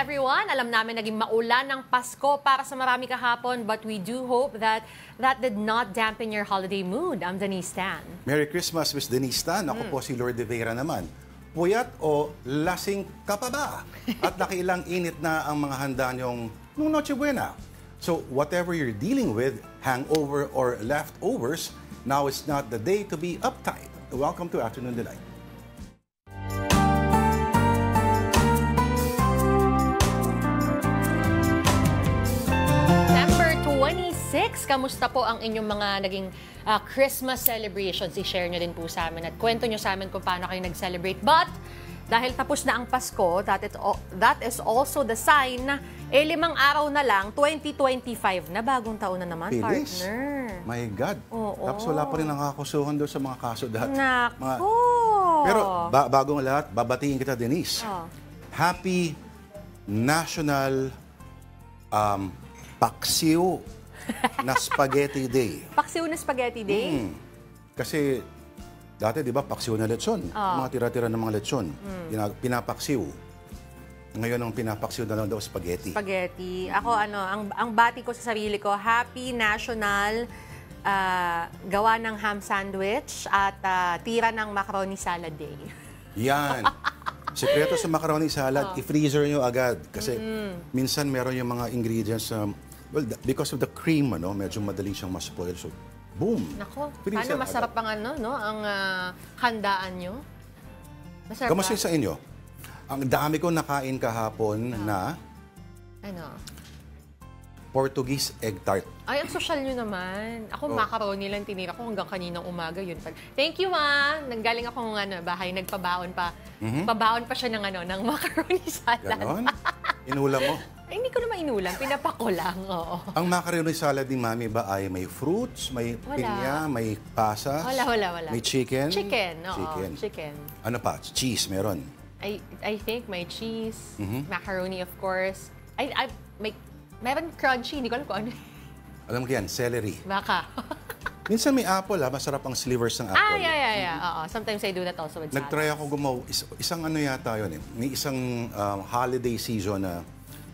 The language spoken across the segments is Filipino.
everyone. Alam namin naging maulan ng Pasko para sa marami kahapon, but we do hope that that did not dampen your holiday mood. I'm Denise Tan. Merry Christmas, Miss Denise Tan. Ako po si Lord de Vera naman. Puyat o lasing ka pa ba? At nakiilang init na ang mga handa niyong nung Noche Buena. So whatever you're dealing with, hangover or leftovers, now is not the day to be uptight. Welcome to Afternoon Delight. Kamusta po ang inyong mga naging Christmas celebrations? I-share nyo din po sa amin at kwento nyo sa amin kung paano kayo nag-celebrate. But, dahil tapos na ang Pasko, that is also the sign na 5 araw na lang, 2025 na, bagong taon na naman, Bilis. partner. My God. Oo. Tapos wala pa rin nakakakusuhan doon sa mga kaso dati. Naku! Pero bagong lahat, babatiin kita, Denise. Happy National Paksiw na Spaghetti Day. Paksiw na Spaghetti Day? Kasi dati, di ba, paksiw na lechon. Mga tira-tira ng mga lechon. Pinapaksiw. Ngayon ang pinapaksiw na lang daw spaghetti. Spaghetti. Ako, ang bati ko sa sarili ko, Happy National gawa ng ham sandwich at tira ng macaroni salad day. Yan. Sekreto sa macaroni salad, i-freezer nyo agad. Kasi minsan meron yung mga ingredients well, because of the cream, medyo madali siyang ma-spoil. So, boom! Nako, paano masarap ang ang handaan nyo? Masarap. Kamusta sa inyo? Ang dami ko nakain kahapon na Portuguese egg tart. Ay, ang social nyo naman. Ako, macaroni lang tinira ko hanggang kaninang umaga. Yun. Thank you, ma! Nanggaling ako ng bahay, nagpabaon pa. Pabaon pa siya ng macaroni salad. Ganon? Inulam mo? Ay, hindi ko naman inulam. Pinapako lang, oo. Ang macaroni salad ni Mami ba ay may fruits, may pinya, may pasas? Wala. May chicken? Chicken, oo. Chicken. Ano pa? Cheese, meron? I think may cheese, macaroni, of course. Meron crunchy, hindi ko alam kung ano. Alam ko yan, celery. Baka. Minsan may apple, masarap ang slivers ng apple. Yeah. Oo. Sometimes I do that also with salads. Nag-try ako gumawa, isang ano yata yun eh. May isang holiday season na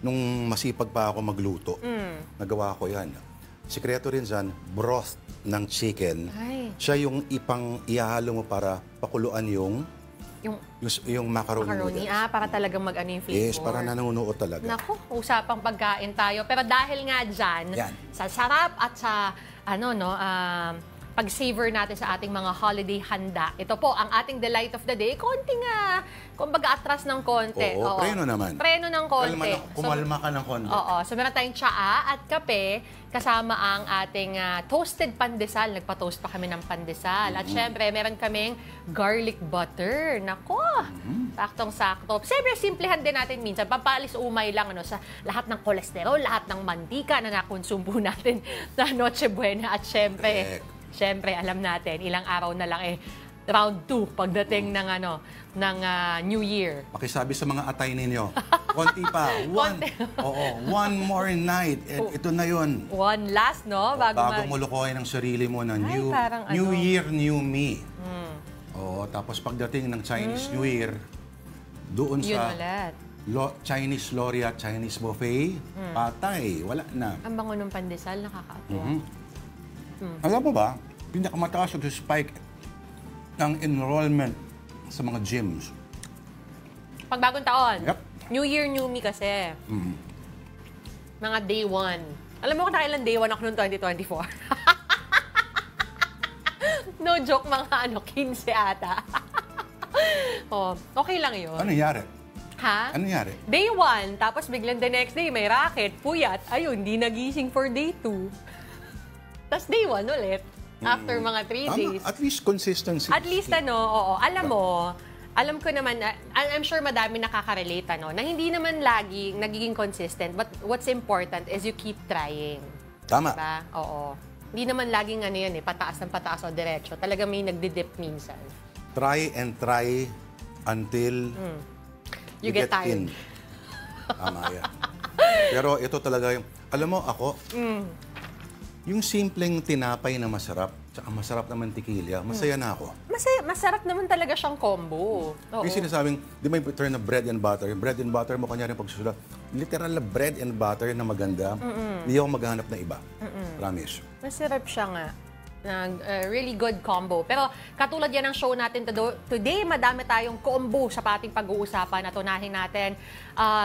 nung masipag pa ako magluto, nagawa ko yan. Sikreto rin dyan, broth ng chicken. Siya yung ihahalo mo para pakuluan yung macaroni noodles. Para talagang mag-ano yung flavor. Yes, para nanunuot talaga. Naku, usapang pagkain tayo. Pero dahil nga dyan, sa sarap at sa pag-savor natin sa ating mga holiday handa. Ito po, ang ating delight of the day. Konting, kumbaga atras ng konti. Oo, preno naman. Preno ng konti. Kumalma ka ng konti. Oo, so meron tayong tsaa at kape, kasama ang ating toasted pandesal. Nagpa-toast pa kami ng pandesal. At syempre, meron kaming garlic butter. Nako, saktong-sakto. Siyempre, simplehan din natin minsan. Pampalis umay lang sa lahat ng kolesterol, lahat ng mantika na nakonsumo natin sa Noche Buena. At Siyempre, alam natin, ilang araw na lang round 2 pagdating ng New Year. Pakisabi sa mga atay ninyo, konti pa. One more night. Ito na yun. One last, no? Bago mo lukoyin ang sarili mo na New Year, New Me. Tapos pagdating ng Chinese New Year, doon sa Chinese Laureate, Chinese Buffet, patay. Wala na. Ang bango ng pandesal, nakakatuwa. Alam mo ba, pinakamataas yung spike ng enrollment sa mga gyms. Pag bagong taon? Yep. New Year, New Me kasi. Mga day 1. Alam mo kung nakailan day 1 ako noong 2024? No joke, mga 15 ata. Okay lang yun. Ano nangyari? Ha? Ano nangyari? Day 1, tapos biglang the next day may racket, puyat, ayun, di nagising for day 2. Tapos day 1 ulit, after mga 3 days. At least consistency. At least oo. Alam ko naman, I'm sure madami nakaka-relate, na hindi naman laging nagiging consistent, but what's important is you keep trying. Tama. Diba? Oo. Hindi naman laging pataas ng pataas o diretso. Talaga may nagdi-dip minsan. Try and try until you get tired. Tama yan. Pero ito talaga yung, alam mo ako, yung simpleng tinapay na masarap, tsaka masarap na mantikilya, masaya na ako. Masarap naman talaga siyang combo. Oo. Yung sinasabing, di may term na bread and butter. Yung bread and butter mo, kanyari pagsusulat, literal na bread and butter na maganda. Hindi ako maghanap ng iba. Promise. Masarap siya nga. Really good combo. Pero katulad yan ng show natin today, madami tayong combo sa ating pag-uusapan at unahin natin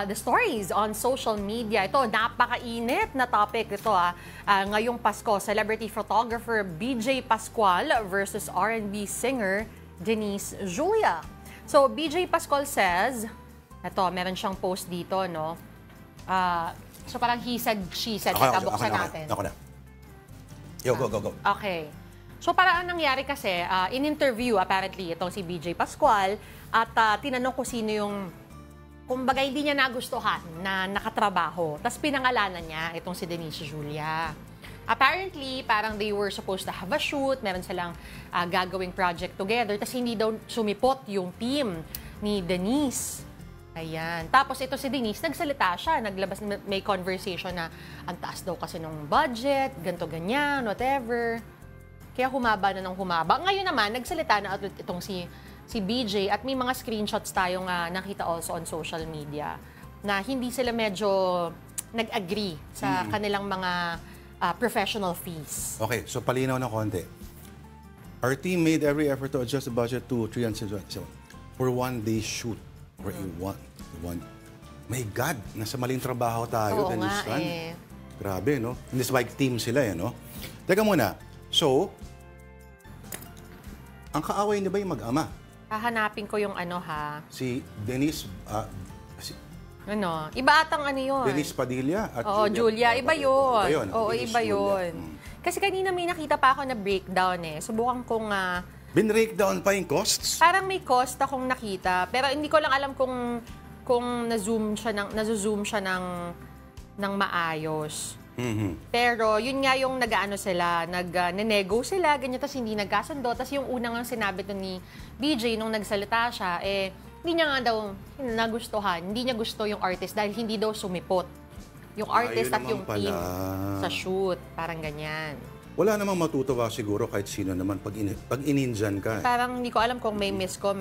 the stories on social media. Ito, napakainit na topic ito. Ngayong Pasko, celebrity photographer BJ Pascual versus R&B singer Denise Julia. So, BJ Pascual says, ito, meron siyang post dito, no? So, parang he said, she said. Buksan natin. Ako na. Yo, go. Okay. So, para ang nangyari kasi, in-interview apparently itong si BJ Pascual at tinanong ko sino yung, kumbaga hindi niya nagustuhan na nakatrabaho. Tapos pinangalanan niya itong si Denise Julia. Apparently, parang they were supposed to have a shoot, meron silang gagawing project together, tapos hindi daw sumipot yung team ni Denise. Ayan. Tapos ito si Denise, nagsalita siya, naglabas, may conversation na ang taas daw kasi ng budget, ganto ganyan, whatever. Kaya humaba na ng humaba. Ngayon naman, nagsalita na itong si BJ at may mga screenshots tayong nakita also on social media na hindi sila medyo nag-agree sa kanilang mga professional fees. Okay, so palinaw na konti. Our team made every effort to adjust the budget to 377 for one-day shoot. For one. My God, nasa maling trabaho tayo. Oo nga Grabe, no? In this bike team sila, no? Teka muna. So, ang kaaway niya ba yung mag-ama? Hahanapin ko yung Si Denise, iba atang yun. Denise Padilla at Julia. Iba yun. Oo, Denise iba Julia. yun. Kasi kanina may nakita pa ako na breakdown Subukan kong Bin-breakdown pa yung costs? parang may cost akong nakita, pero hindi ko lang alam kung na-zoom siya ng maayos. Pero yun nga yung nag-nego sila, ganyan, tapos hindi nagkasundo. Tapos yung unang sinabi to ni BJ nung nagsalita siya, hindi niya nga daw nagustuhan, hindi niya gusto yung artist dahil hindi daw sumipot yung artist at yung team sa shoot. Parang ganyan. Wala namang matutuwa siguro kahit sino naman pag ininjan ka. Parang hindi ko alam kung may miscom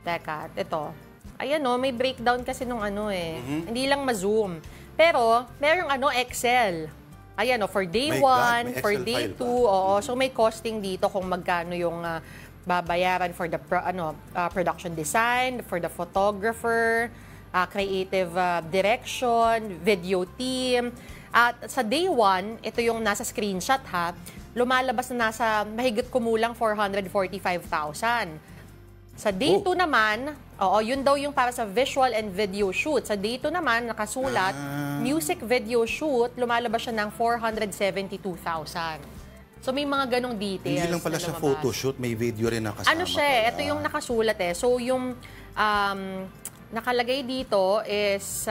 Teka, ito. Ayan may breakdown kasi nung Hindi lang ma-zoom. Pero, merong Excel. Ayan for day 1, for day 2. Oo, so may costing dito kung magkano yung babayaran for the production design, for the photographer, creative direction, video team. At sa day 1, ito yung nasa screenshot lumalabas na nasa mahigit kumulang 445,000. Sa day 2 naman, yun daw yung para sa visual and video shoot. Sa day 2 naman, nakasulat, music video shoot, lumalabas siya ng 472,000. So may mga ganong details. Hindi lang pala siya photoshoot, may video rin na kasama. Ito yung nakasulat So yung nakalagay dito is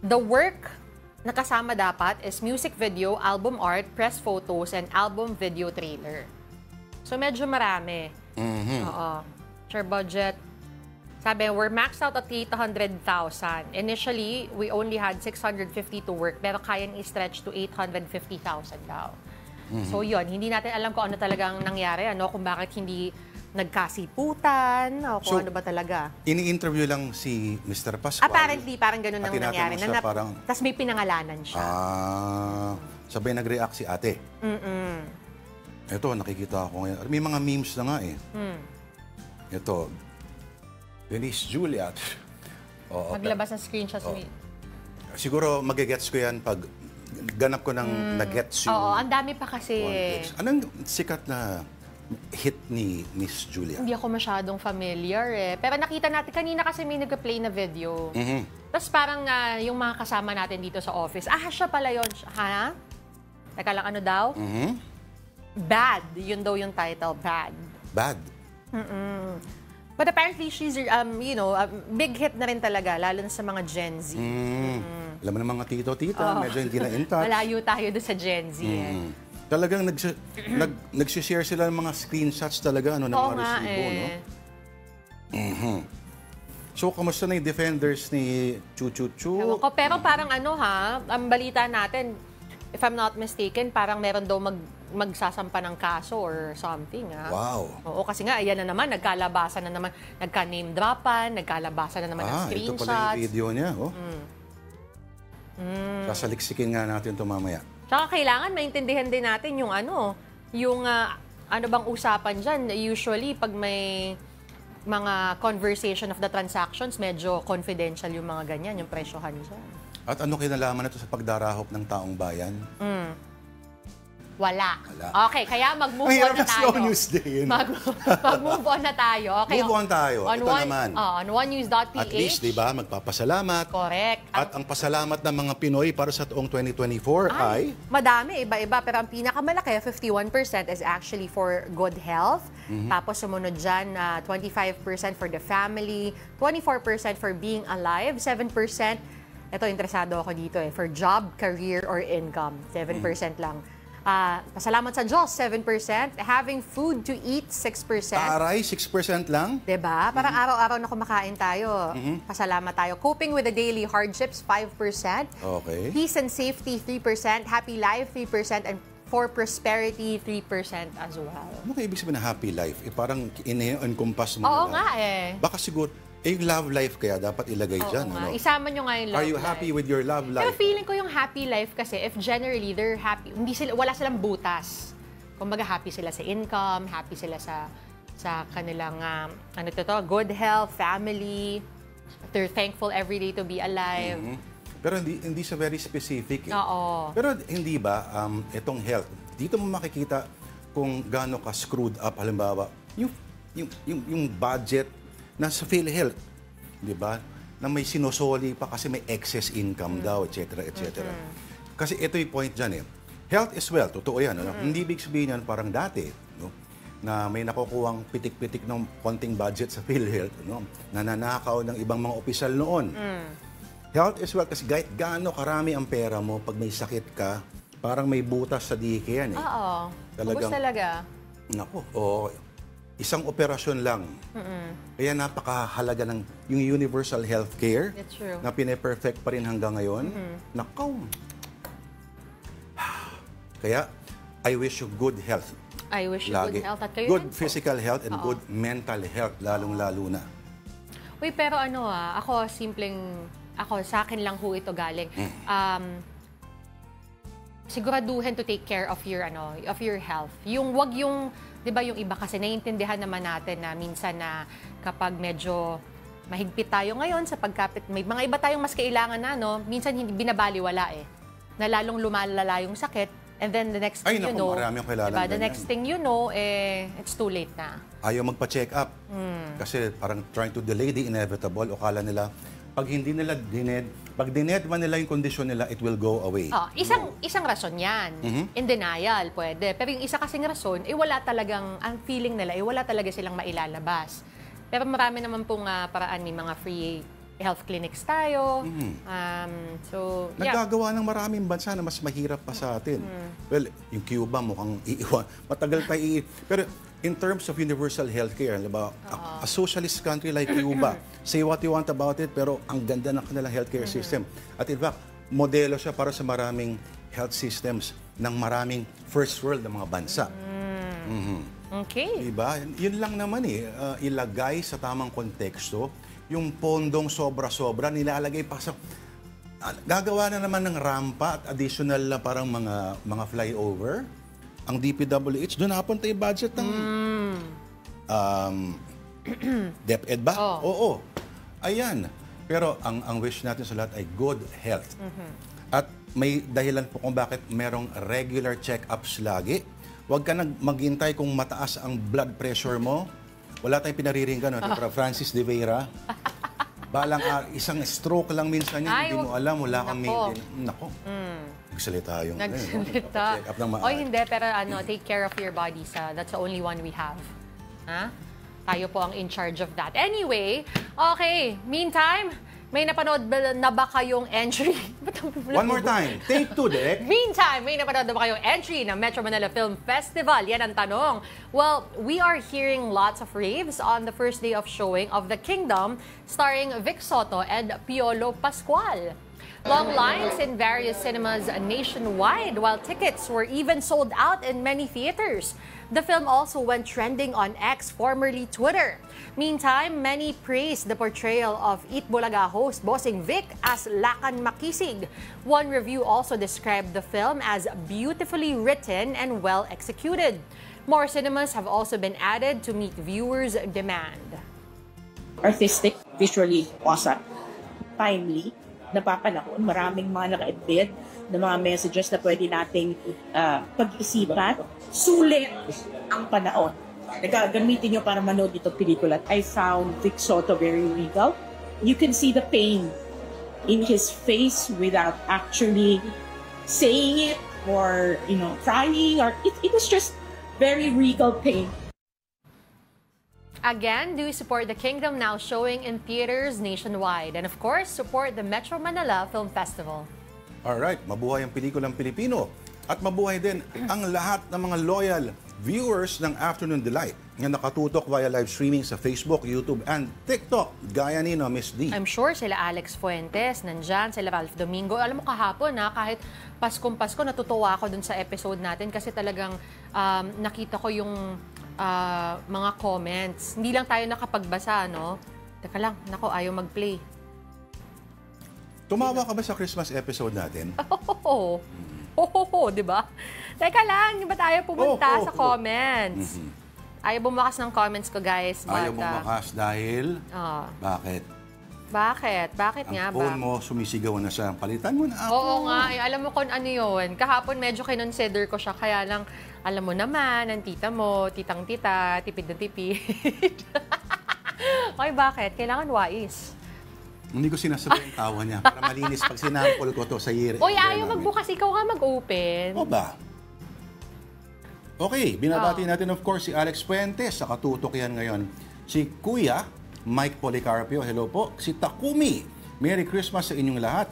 the work nakasama dapat is music video, album art, press photos, and album video trailer. So medyo marami. Share budget. Sabi, we're maxed out at 800,000. Initially, we only had 650 to work, pero kayang i-stretch to 850,000 daw. So yun, hindi natin alam kung ano talagang nangyari, kung bakit hindi nagkasiputan, o kung ano ba talaga. Ini-interview lang si Mr. Pascual. Apparently, parang ganun ang nangyari. Tapos may pinangalanan siya. Sabay nag-react si ate. Ito, nakikita ko ngayon. May mga memes na nga Ito, Denise Julia. Maglabas ng screenshots. Siguro magigets ko yan pag ganap ko ng nag-gets yung... Oo, ang dami pa kasi. Anong sikat na hit ni Miss Julia? Hindi ako masyadong familiar Pero nakita natin, kanina kasi may nag-play na video. Tapos parang yung mga kasama natin dito sa office, siya pala yun. Teka lang, ano daw? Bad. Yun daw yung title, Bad. Bad? But apparently, she's, big hit na rin talaga, lalo na sa mga Gen Z. Alam mo na mga tito-tita, medyo hindi na in touch. Malayo tayo doon sa Gen Z Talagang nagsishare sila ng mga screenshots talaga ng mga resibo, So, kamusta na yung defenders ni Chu-Chu-Chu? Ewan ko, pero parang ang balita natin, if I'm not mistaken, parang meron daw magsasampa ng kaso or something. Wow. Oo, kasi nga, ayan na naman, nagkalabasan na naman, nagka-name dropan, nagkalabasan na naman ng Ito screenshots. pala yung video niya. Oh. Sasaliksikin nga natin ito mamaya. Tsaka kailangan maintindihan din natin yung ano bang usapan dyan. Usually, pag may mga conversation of the transactions, medyo confidential yung mga ganyan, yung presyohan dyan. At ano kinalaman nito sa pagdarahop ng taong bayan? Wala. Okay, kaya mag-move Ang on hirap na ng slow tayo. news din. Mag-move on na tayo. Okay, Move on tayo. Ito naman. On onenews.ph. At least, di ba, magpapasalamat. Correct. At ang pasalamat ng mga Pinoy para sa taong 2024 ay... Madami, iba-iba. Pero ang pinakamalaki, 51% is actually for good health. Tapos sumunod dyan, 25% for the family, 24% for being alive, 7%, ito interesado ako dito for job, career, or income. 7% lang. Pasalamat sa Diyos, 7%. Having food to eat, 6%. Taray, 6% lang? Diba? Parang araw-araw na kumakain tayo. Pasalamat tayo. Coping with the daily hardships, 5%. Okay. Peace and safety, 3%. Happy life, 3%. And for prosperity, 3% as well. Ano kaya ibig sabihin na happy life? Parang in-encompass mo Oo na. nga Baka siguro, yung love life kaya dapat ilagay dyan. Nga. Ano? Isama nyo nga yung love Are you happy with your love life? Pero feeling ko yung happy life kasi, if generally they're happy, wala silang butas. Kumbaga happy sila sa income, happy sila sa kanilang good health, family. They're thankful every day to be alive. Pero hindi sa very specific. Oo. Pero hindi ba itong health, dito mo makikita kung gaano ka screwed up, halimbawa, yung budget na sa PhilHealth, di ba? Na may sinusoli pa kasi may excess income daw, etc., etc. Kasi ito yung point dyan Health is wealth, totoo yan. Ano? Hindi ibig sabihin yan parang dati, no? Na may nakukuhang pitik-pitik ng konting budget sa PhilHealth, no? Nananakaw ng ibang mga opisyal noon. Health is wealth kasi kahit gaano karami ang pera mo, pag may sakit ka, parang may butas sa dike yan Oo. Ubus talaga. Naku, isang operasyon lang. Kaya napakahalaga ng yung universal healthcare na pine-perfect pa rin hanggang ngayon. Nakaw. Kaya, I wish you good health. I wish you Lagi. good health. At kayo good din po. physical health and good mental health, lalong-lalo na. Uy, pero ako, sa akin lang ho ito galing. Siguraduhin to take care of your health. Wag yung 'di ba yung iba kasi naiintindihan naman natin na minsan na kapag medyo mahigpit tayo ngayon sa pagkapit, may mga iba tayong mas kailangan na, no? Minsan hindi binabaliwala na lalong lumalala yung sakit, and then the next thing you know, diba, the next thing you know, it's too late na. Ayaw magpa-check up. Kasi parang trying to delay the inevitable, o kala nila, pag hindi nila pag dinedman nila yung kondisyon nila, it will go away. Isang rason yan. In denial, pwede. Pero yung isa kasing rason, wala talagang, ang feeling nila, wala talaga silang mailalabas. Pero marami naman pong paraan, may mga free health clinics tayo. Nagagawa ng maraming bansa na mas mahirap pa sa atin. Well, yung Cuba mukhang iiwan. Matagal tayo Pero in terms of universal healthcare, a socialist country like Cuba, say what you want about it, pero ang ganda ng kanilang healthcare system. At in fact, modelo siya para sa maraming health systems ng maraming first world na mga bansa. Okay. Diba? Yun lang naman ilagay sa tamang konteksto, yung pondong sobra-sobra, nilalagay pa sa... Gagawa na naman ng rampa at additional na parang mga flyover. Ang DPWH, doon napunta yung budget ng DepEd ba? Oo. Ayan. Pero ang wish natin sa lahat ay good health. At may dahilan po kung bakit merong regular check-ups lagi. Huwag ka maghintay kung mataas ang blood pressure mo. Wala tayong pinariringgan, Dr. Francis de Vera. Balang isang stroke lang minsan yun, hindi mo alam, wala kang maintain. Nako. Nagsalita yung... Nagsalita. Check up ng hindi, pero take care of your bodies. That's the only one we have. Tayo po ang in charge of that. Anyway, okay. Meantime, may napanood na ba kayong entry? One more time. Take two, Dek. Meantime, may napanood na ba kayong entry ng Metro Manila Film Festival? Yan ang tanong. Well, we are hearing lots of raves on the first day of showing of The Kingdom, starring Vic Soto and Piolo Pascual. Long lines in various cinemas nationwide, while tickets were even sold out in many theaters. The film also went trending on X, formerly Twitter. Meantime, many praised the portrayal of Eat Bulaga host Bossing Vic as Lakan Makisig. One review also described the film as beautifully written and well executed. More cinemas have also been added to meet viewers' demand. Artistic, visually awesome, timely, napapanahon, maraming mga naka-embed na mga messages na pwede nating pag-isipan. Sulit ang panahon. Nagagamitin nyo para manood itong pelikula. I found Vic Soto very regal. You can see the pain in his face without actually saying it or, crying. Or it was just very regal pain. Again, do support The Kingdom, now showing in theaters nationwide. And of course, support the Metro Manila Film Festival. Alright, mabuhay ang pelikulang Pilipino. At mabuhay din ang lahat ng mga loyal viewers ng Afternoon Delight na nakatutok via live streaming sa Facebook, YouTube, and TikTok. Gaya ni Miss D. I'm sure sila Alex Fuentes, nandyan, sila Ralph Domingo. Alam mo kahapon, kahit Paskong-Pasko, natutuwa ako dun sa episode natin kasi talagang nakita ko yung mga comments. Hindi lang tayo nakapagbasa, no? Teka lang, nako, ayaw mag-play. Tumawa ka ba sa Christmas episode natin? Di ba? Teka lang, di ba tayo pumunta sa comments? Ayaw bumakas ng comments ko, guys. Ayaw bumakas dahil? Bakit? Bakit nga ba? Ang phone mo sumisigaw na siya. Palitan mo na ako. Oo nga. Alam mo kung ano yun. Kahapon medyo kinonsider ko siya. Kaya lang, alam mo naman, ang tita mo, titang-tita, tipid na tipid. Okay, bakit? Kailangan wais. Hindi ko sinasabi ang tawa niya para malinis pag sinample ko to sa year. Uy, ayaw magbukas. Ikaw nga mag-open. O ba? Okay, binabati natin of course si Alex Fuentes. Sa katutok yan ngayon. Si Kuya Mike Policarpio, hello po. Si Takumi, Merry Christmas sa inyong lahat.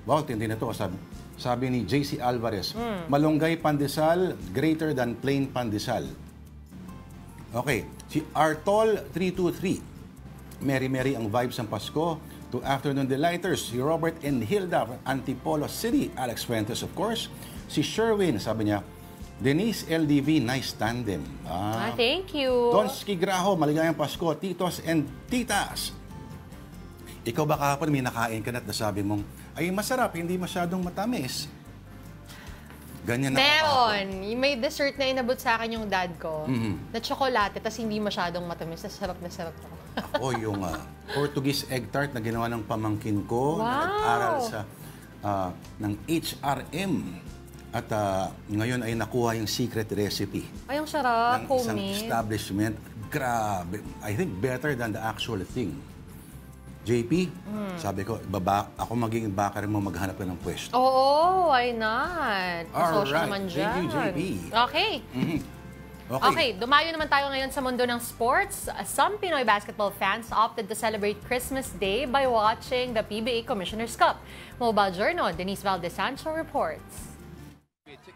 Wow, tindi na to. Sabi ni JC Alvarez, malunggay pandesal greater than plain pandesal. Okay, si Artol 323. Merry ang vibes ng Pasko. To Afternoon Delighters, si Robert and Hilda from Antipolo City. Alex Fuentes, of course. Si Sherwin, sabi niya, Denise LDV, nice tandem. Thank you. Tonsky Graho, maligayang Pasko, titos and titas. Ikaw ba kahapon may nakain ka na at nasabi mong, ay masarap, hindi masyadong matamis? Ganyan na. Meron. May dessert na inabot sa akin yung dad ko. Na tsokolate, tas hindi masyadong matamis. Sarap na sarap ako. Ako yung Portuguese egg tart na ginawa ng pamangkin ko. Wow. Na nag-aral sa ng HRM. At ngayon ay nakuha yung secret recipe. Ay, ang sarap. Ng isang Homemade. establishment. Grabe. I think better than the actual thing. JP, sabi ko, ako magiging backer mo, maghanap ka ng pwesto. Oo, why not? Social Alright. naman Thank dyan. you, JP. Okay. Okay, dumayo naman tayo ngayon sa mundo ng sports. Some Pinoy basketball fans opted to celebrate Christmas Day by watching the PBA Commissioner's Cup. Mobile Journal, Denise Valdez-Sancho reports.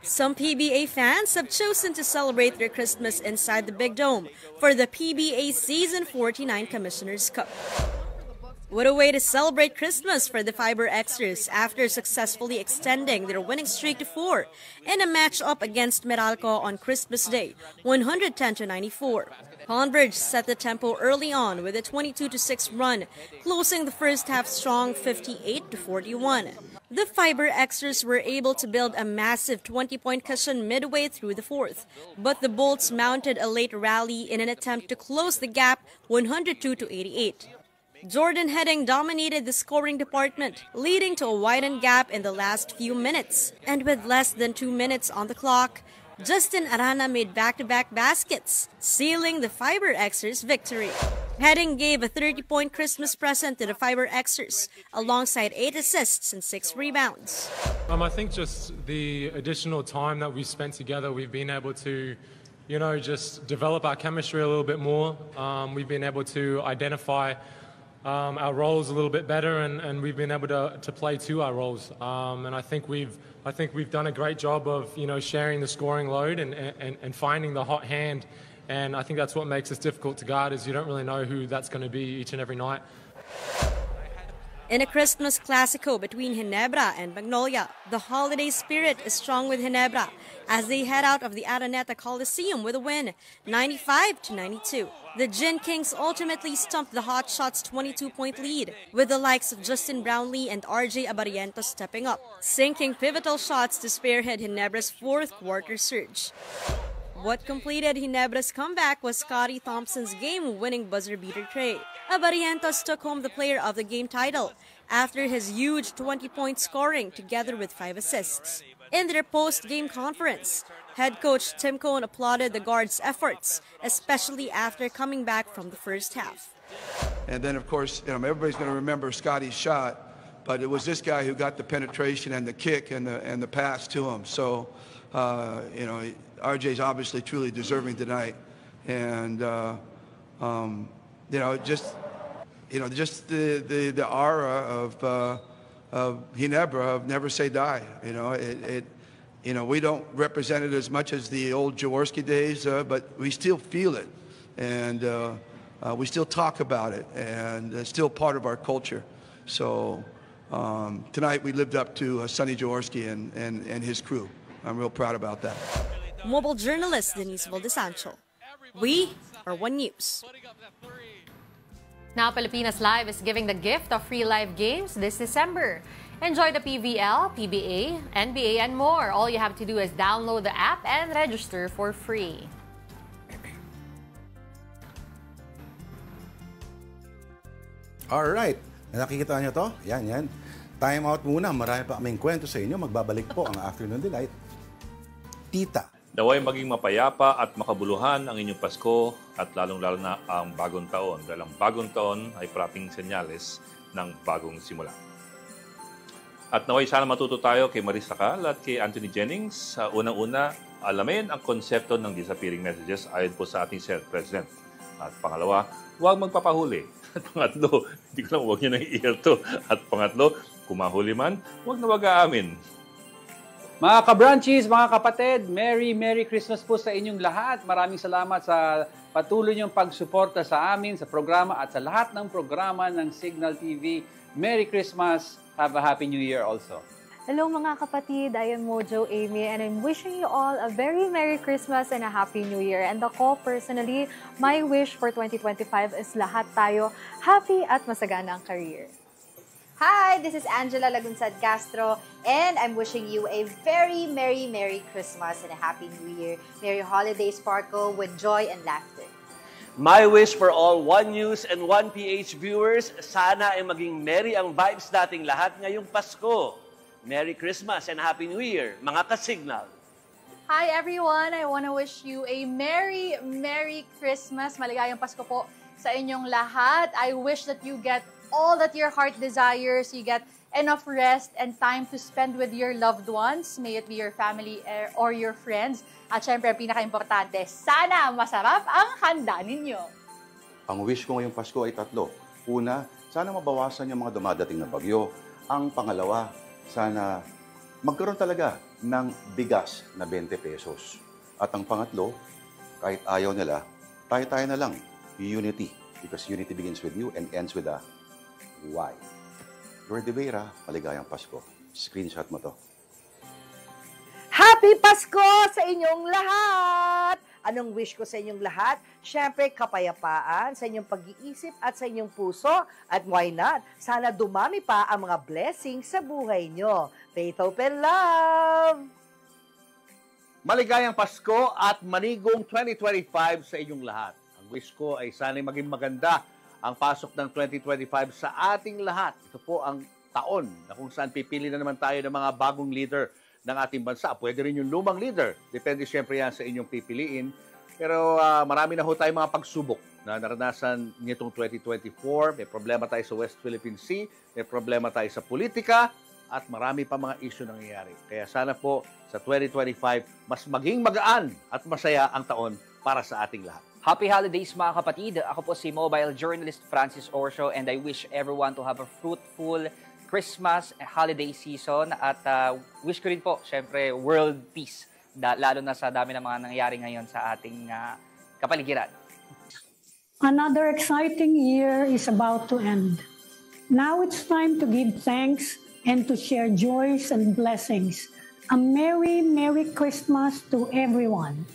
Some PBA fans have chosen to celebrate their Christmas inside the Big Dome for the PBA Season 49 Commissioner's Cup. What a way to celebrate Christmas for the Fiber Xers after successfully extending their winning streak to 4 in a match-up against Meralco on Christmas Day, 110-94. Converge set the tempo early on with a 22-6 run, closing the first half strong 58-41. The Fiber Xers were able to build a massive 20-point cushion midway through the fourth, but the Bolts mounted a late rally in an attempt to close the gap 102-88. Jordan Heading dominated the scoring department, leading to a widened gap in the last few minutes. And with less than 2 minutes on the clock, Justin Arana made back-to-back baskets, sealing the Fiber Xers' victory. Heading gave a 30-point Christmas present to the Fiber Xers, alongside 8 assists and 6 rebounds. I think just the additional time that we've spent together, we've been able to just develop our chemistry a little bit more. We've been able to identify our roles a little bit better, and we've been able to play to our roles. And I think we've done a great job of sharing the scoring load and finding the hot hand. And I think that's what makes us difficult to guard, is you don't really know who that's going to be each and every night. In a Christmas Classico between Ginebra and Magnolia, the holiday spirit is strong with Ginebra as they head out of the Araneta Coliseum with a win, 95-92. The Gin Kings ultimately stumped the Hotshots' 22-point lead, with the likes of Justin Brownlee and RJ Abarientos stepping up, sinking pivotal shots to spearhead Ginebra's fourth-quarter surge. What completed Ginebra's comeback was Scotty Thompson's game-winning buzzer-beater tray. Abarientos took home the player of the game title after his huge 20-point scoring together with 5 assists. In their post-game conference, head coach Tim Cohn applauded the guards' efforts, especially after coming back from the first half. And then, of course, everybody's going to remember Scotty's shot, but it was this guy who got the penetration and the kick and the pass to him. So, RJ's obviously truly deserving tonight, and just the aura of Ginebra of never say die. We don't represent it as much as the old Jaworski days, but we still feel it, and we still talk about it, and it's still part of our culture. So tonight we lived up to Sonny Jaworski and his crew. I'm real proud about that. Mobile journalist Denise Valdesancho. We are One News. Now Pilipinas Live is giving the gift of free live games this December. Enjoy the PVL, PBA, NBA, and more. All you have to do is download the app and register for free. Alright, nakikita nyo to? Yan. Time out muna. Marami pa kaming kwento sa inyo. Magbabalik po ang Afternoon Delight. Tita. Naway maging mapayapa at makabuluhan ang inyong Pasko at lalong-lalo na ang bagong taon. Dahil ang bagong taon ay parating senyales ng bagong simula. At naway sana matuto tayo kay Marisa Cal at kay Anthony Jennings. Unang-una, alamin ang konsepto ng disappearing messages ayon po sa ating Senate President. At pangalawa, huwag magpapahuli. At pangatlo, hindi ko lang huwag nyo nang i-hear to. At pangatlo, kung mahuli man, huwag na wag aamin. Mga ka-branchies, mga kapatid, Merry Christmas po sa inyong lahat. Maraming salamat sa patuloy niyong pagsuporta sa amin, sa programa at sa lahat ng programa ng Signal TV. Merry Christmas. Have a Happy New Year also. Hello mga kapatid, I am Mojo Amy and I'm wishing you all a very Merry Christmas and a Happy New Year. And ako personally, my wish for 2025 is lahat tayo happy at masagana ang career. Hi, this is Angela Lagunsad Castro, and I'm wishing you a very Merry Christmas and a Happy New Year. Merry holidays, sparkle with joy and laughter. My wish for all One News and One PH viewers, sana ay maging merry ang vibes nating lahat ngayong Pasko. Merry Christmas and Happy New Year, mga ka-Signal. Hi everyone, I want to wish you a Merry Christmas. Maligayang Pasko po sa inyong lahat. I wish that you get all that your heart desires, you get enough rest and time to spend with your loved ones, may it be your family or your friends. At syempre, pinaka-importante, sana masarap ang handa ninyo. Ang wish ko ngayong Pasko ay 3. Una, sana mabawasan yung mga dumadating na bagyo. Ang pangalawa, sana magkaroon talaga ng bigas na 20 pesos. At ang pangatlo, kahit ayaw nila, tayo-tayo na lang, unity. Because unity begins with you and ends with a why. Lord De Vera, maligayang Pasko. Screenshot mo to. Happy Pasko sa inyong lahat! Anong wish ko sa inyong lahat? Siyempre, kapayapaan sa inyong pag-iisip at sa inyong puso. At why not? Sana dumami pa ang mga blessings sa buhay nyo. Faith, hope, and love! Maligayang Pasko at manigong 2025 sa inyong lahat. Ang wish ko ay sana'y maging maganda ang pasok ng 2025 sa ating lahat. Ito po ang taon na kung saan pipili na naman tayo ng mga bagong leader ng ating bansa. Pwede rin yung lumang leader. Depende siyempre yan sa inyong pipiliin. Pero marami na ho tayong mga pagsubok na naranasan nitong 2024. May problema tayo sa West Philippine Sea, may problema tayo sa politika, at marami pa mga issue nangyayari. Kaya sana po sa 2025, mas maging magaan at masaya ang taon para sa ating lahat. Happy holidays mga kapatid! Ako po si mobile journalist Francis Orsio and I wish everyone to have a fruitful Christmas holiday season at wish ko rin po, syempre, world peace, lalo na sa dami ng mga nangyayari ngayon sa ating kapaligiran. Another exciting year is about to end. Now it's time to give thanks and to share joys and blessings. A Merry, Merry Christmas to everyone.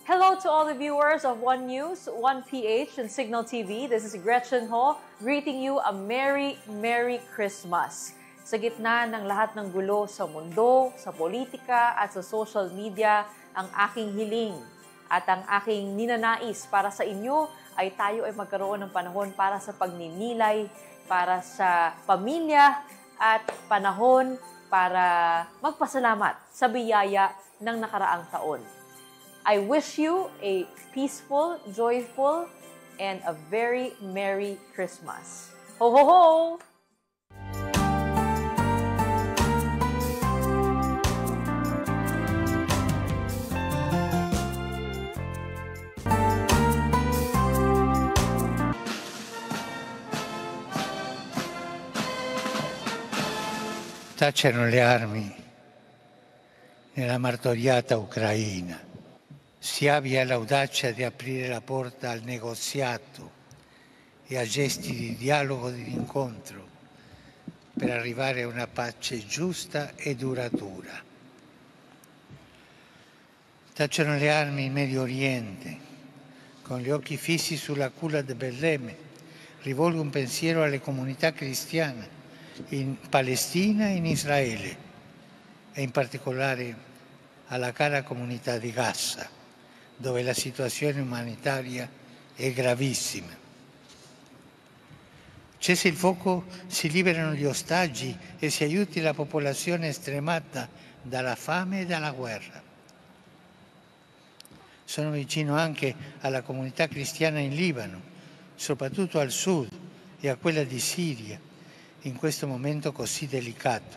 Hello to all the viewers of One News, One PH, and Signal TV. This is Gretchen Ho, greeting you a Merry, Merry Christmas. Sa gitna ng lahat ng gulo sa mundo, sa politika at sa social media, ang aking hiling at ang aking ninanais para sa inyo ay tayo ay magkaroon ng panahon para sa pagninilay, para sa pamilya at panahon para magpasalamat sa biyaya ng nakaraang taon. I wish you a peaceful, joyful, and a very Merry Christmas. Ho, ho, ho! Tacciano le armi nella martoriata Ucraina. Si abbia l'audacia di aprire la porta al negoziato e a gesti di dialogo e di incontro per arrivare a una pace giusta e duratura. Tacciano le armi in Medio Oriente, con gli occhi fissi sulla culla di Betlemme. Rivolgo un pensiero alle comunità cristiane in Palestina e in Israele e in particolare alla cara comunità di Gaza, dove la situazione umanitaria è gravissima. Cessi il fuoco, si liberano gli ostaggi e si aiuti la popolazione stremata dalla fame e dalla guerra. Sono vicino anche alla comunità cristiana in Libano, soprattutto al sud e a quella di Siria, in questo momento così delicato.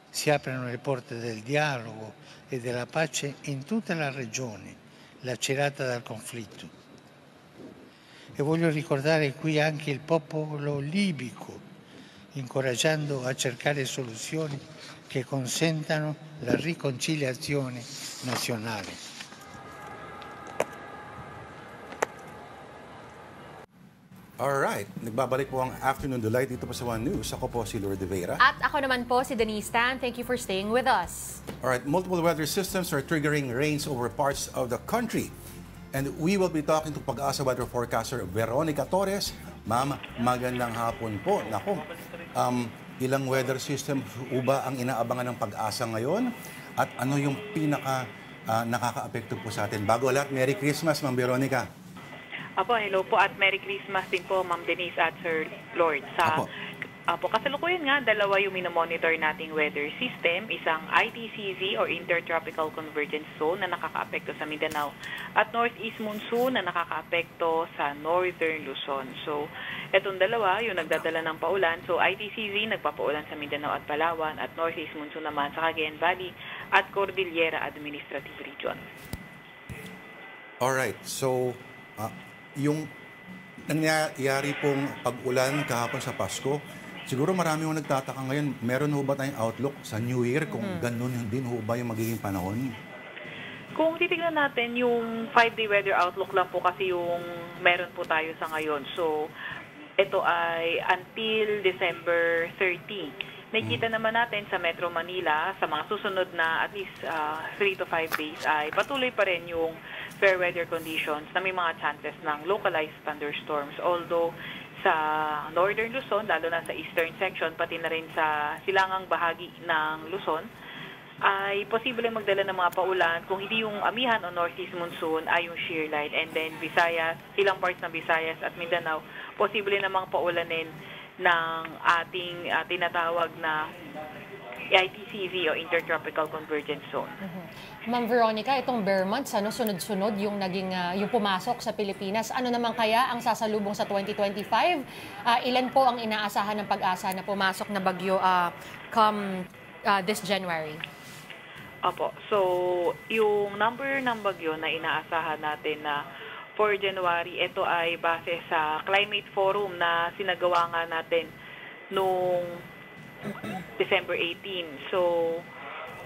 Si aprono le porte del dialogo e della pace in tutta la regione, lacerata dal conflitto. E voglio ricordare qui anche il popolo libico, incoraggiando a cercare soluzioni che consentano la riconciliazione nazionale. Alright, nagbabalik po ang Afternoon Delight dito po sa One News. Ako po si Lourdes Vera. At ako naman po si Denise Tan. Thank you for staying with us. Alright, multiple weather systems are triggering rains over parts of the country. And we will be talking to Pag-asa weather forecaster Veronica Torres. Ma'am, magandang hapon po. Naku, ilang weather system ba ang inaabangan ng Pag-asa ngayon? At ano yung pinaka nakaka-apekto po sa atin? Bago lahat, Merry Christmas, Ma'am Veronica. Apo, hello po at Merry Christmas din po, Ma'am Denise at Sir Lord. Apo, kasalukuyan nga, dalawa yung minomonitor nating weather system, isang ITCZ or Intertropical Convergence Zone na nakakaapekto sa Mindanao at Northeast Monsoon na nakakaapekto sa Northern Luzon. So, etong dalawa, yung nagdadala ng paulan. So, ITCZ nagpapaulan sa Mindanao at Palawan at Northeast Monsoon naman sa Cagayan Valley at Cordillera Administrative Region. Alright, so yung nangyayari pong pag-ulan kahapon sa Pasko, siguro marami yung nagtataka ngayon, meron ho ba tayong outlook sa New Year kung ganun din ho ba yung magiging panahon? Kung titignan natin yung 5-day weather outlook lang po kasi yung meron po tayo sa ngayon. So, ito ay until December 30. Nakikita naman natin sa Metro Manila, sa mga susunod na at least 3 to 5 days ay patuloy pa rin yung fair weather conditions na may mga chances ng localized thunderstorms. Although sa Northern Luzon, lalo na sa eastern section, pati na rin sa silangang bahagi ng Luzon, ay posible magdala ng mga paulan. Kung hindi yung amihan o northeast monsoon ay yung shear line. And then Visayas, ilang parts ng Visayas at Mindanao, posible namang paulanin ng ating tinatawag na ITCZ o Intertropical Convergence Zone. Ma'am Veronica, itong bare months, sunod-sunod yung naging yung pumasok sa Pilipinas. Ano naman kaya ang sasalubong sa 2025? Ilan po ang inaasahan ng Pag-asa na pumasok na bagyo come this January? Opo. So, yung number ng bagyo na inaasahan natin na for January, ito ay base sa Climate Forum na sinagawa nga natin noong December 18. So,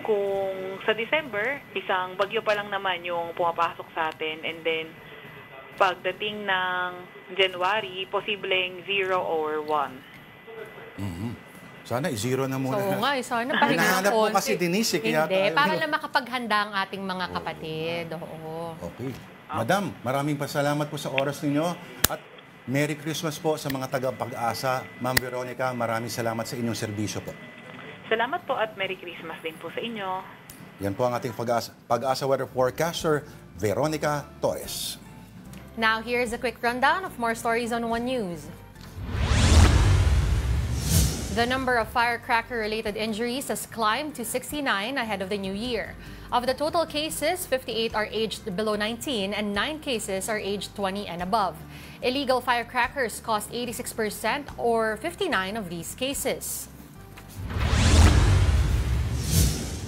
kung sa December, isang bagyo pa lang naman yung pumapasok sa atin, and then pagdating ng January, posibleng 0 or 1. Sana i-zero na muna. Oo nga, sana pahinga ng Hinahanap mo konti. kasi Denise, kaya Hindi, tayo- para lang makapaghanda ang ating mga kapatid. Oo. Okay. Madam, maraming pasalamat po sa oras ninyo at Merry Christmas po sa mga taga-Pag-asa. Ma'am Veronica, maraming salamat sa inyong serbisyo po. Salamat po at Merry Christmas din po sa inyo. Yan po ang ating Pag-asa weather forecaster, Veronica Torres. Now, here's a quick rundown of more stories on One News. The number of firecracker-related injuries has climbed to 69 ahead of the new year. Of the total cases, 58 are aged below 19 and 9 cases are aged 20 and above. Illegal firecrackers caused 86% or 59 of these cases.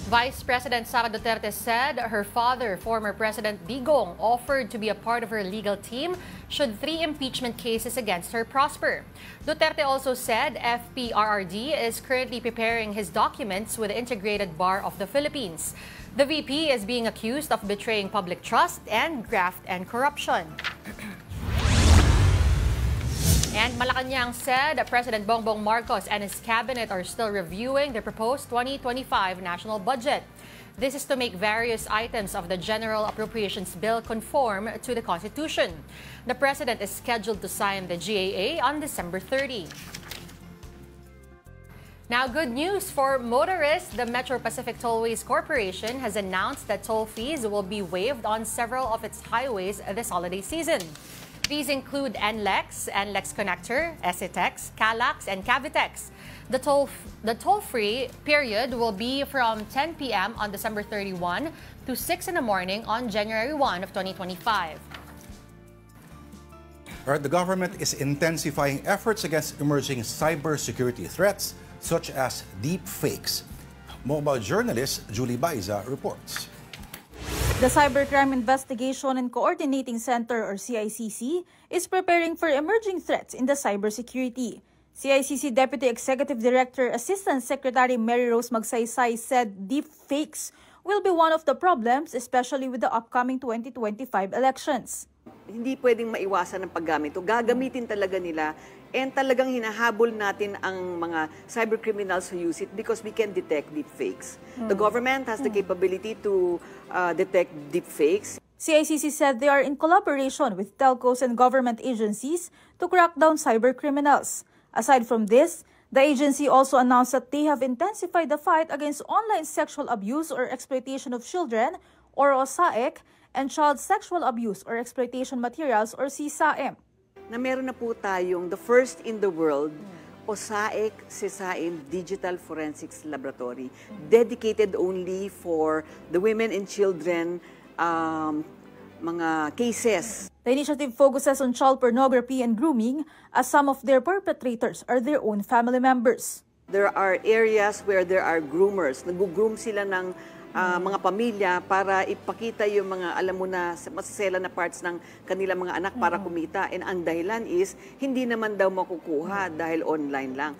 Vice President Sara Duterte said her father, former President Digong, offered to be a part of her legal team should 3 impeachment cases against her prosper. Duterte also said FPRRD is currently preparing his documents with the Integrated Bar of the Philippines. The VP is being accused of betraying public trust and graft and corruption. And Malacanang said President Bongbong Marcos and his cabinet are still reviewing the proposed 2025 national budget. This is to make various items of the General Appropriations Bill conform to the Constitution. The president is scheduled to sign the GAA on December 30. Now, good news for motorists. The Metro Pacific Tollways Corporation has announced that toll fees will be waived on several of its highways this holiday season. These include NLEX, NLEX Connector, SETEX, CALAX, and Cavitex. The toll-free period will be from 10 p.m. on December 31 to 6 in the morning on January 1 of 2025. The government is intensifying efforts against emerging cybersecurity threats such as deep fakes. Mobile journalist Julie Baiza reports. The Cybercrime Investigation and Coordinating Center, or CICC, is preparing for emerging threats in the cybersecurity. CICC Deputy Executive Director Assistant Secretary Mary Rose Magsaysay said deep fakes will be one of the problems, especially with the upcoming 2025 elections. Hindi pwedeng maiwasan ng paggamit. Gagamitin talaga nila, and talagang hinahabol natin ang mga cyber criminals who use it because we can detect deep fakes. The government has the capability to detect deep fakes. CICC said they are in collaboration with telcos and government agencies to crack down cyber criminals. Aside from this, the agency also announced that they have intensified the fight against online sexual abuse or exploitation of children, or OSAEC, and child sexual abuse or exploitation materials, or CSAM. Na meron na po tayong the first in the world OSAEC CSAM Digital Forensics Laboratory, dedicated only for the women and children mga cases. The initiative focuses on child pornography and grooming, as some of their perpetrators are their own family members. There are areas where there are groomers. Nag-groom sila ng mga pamilya para ipakita yung mga, alam mo na, masasela na parts ng kanilang mga anak para kumita. And ang dahilan is, hindi naman daw makukuha dahil online lang.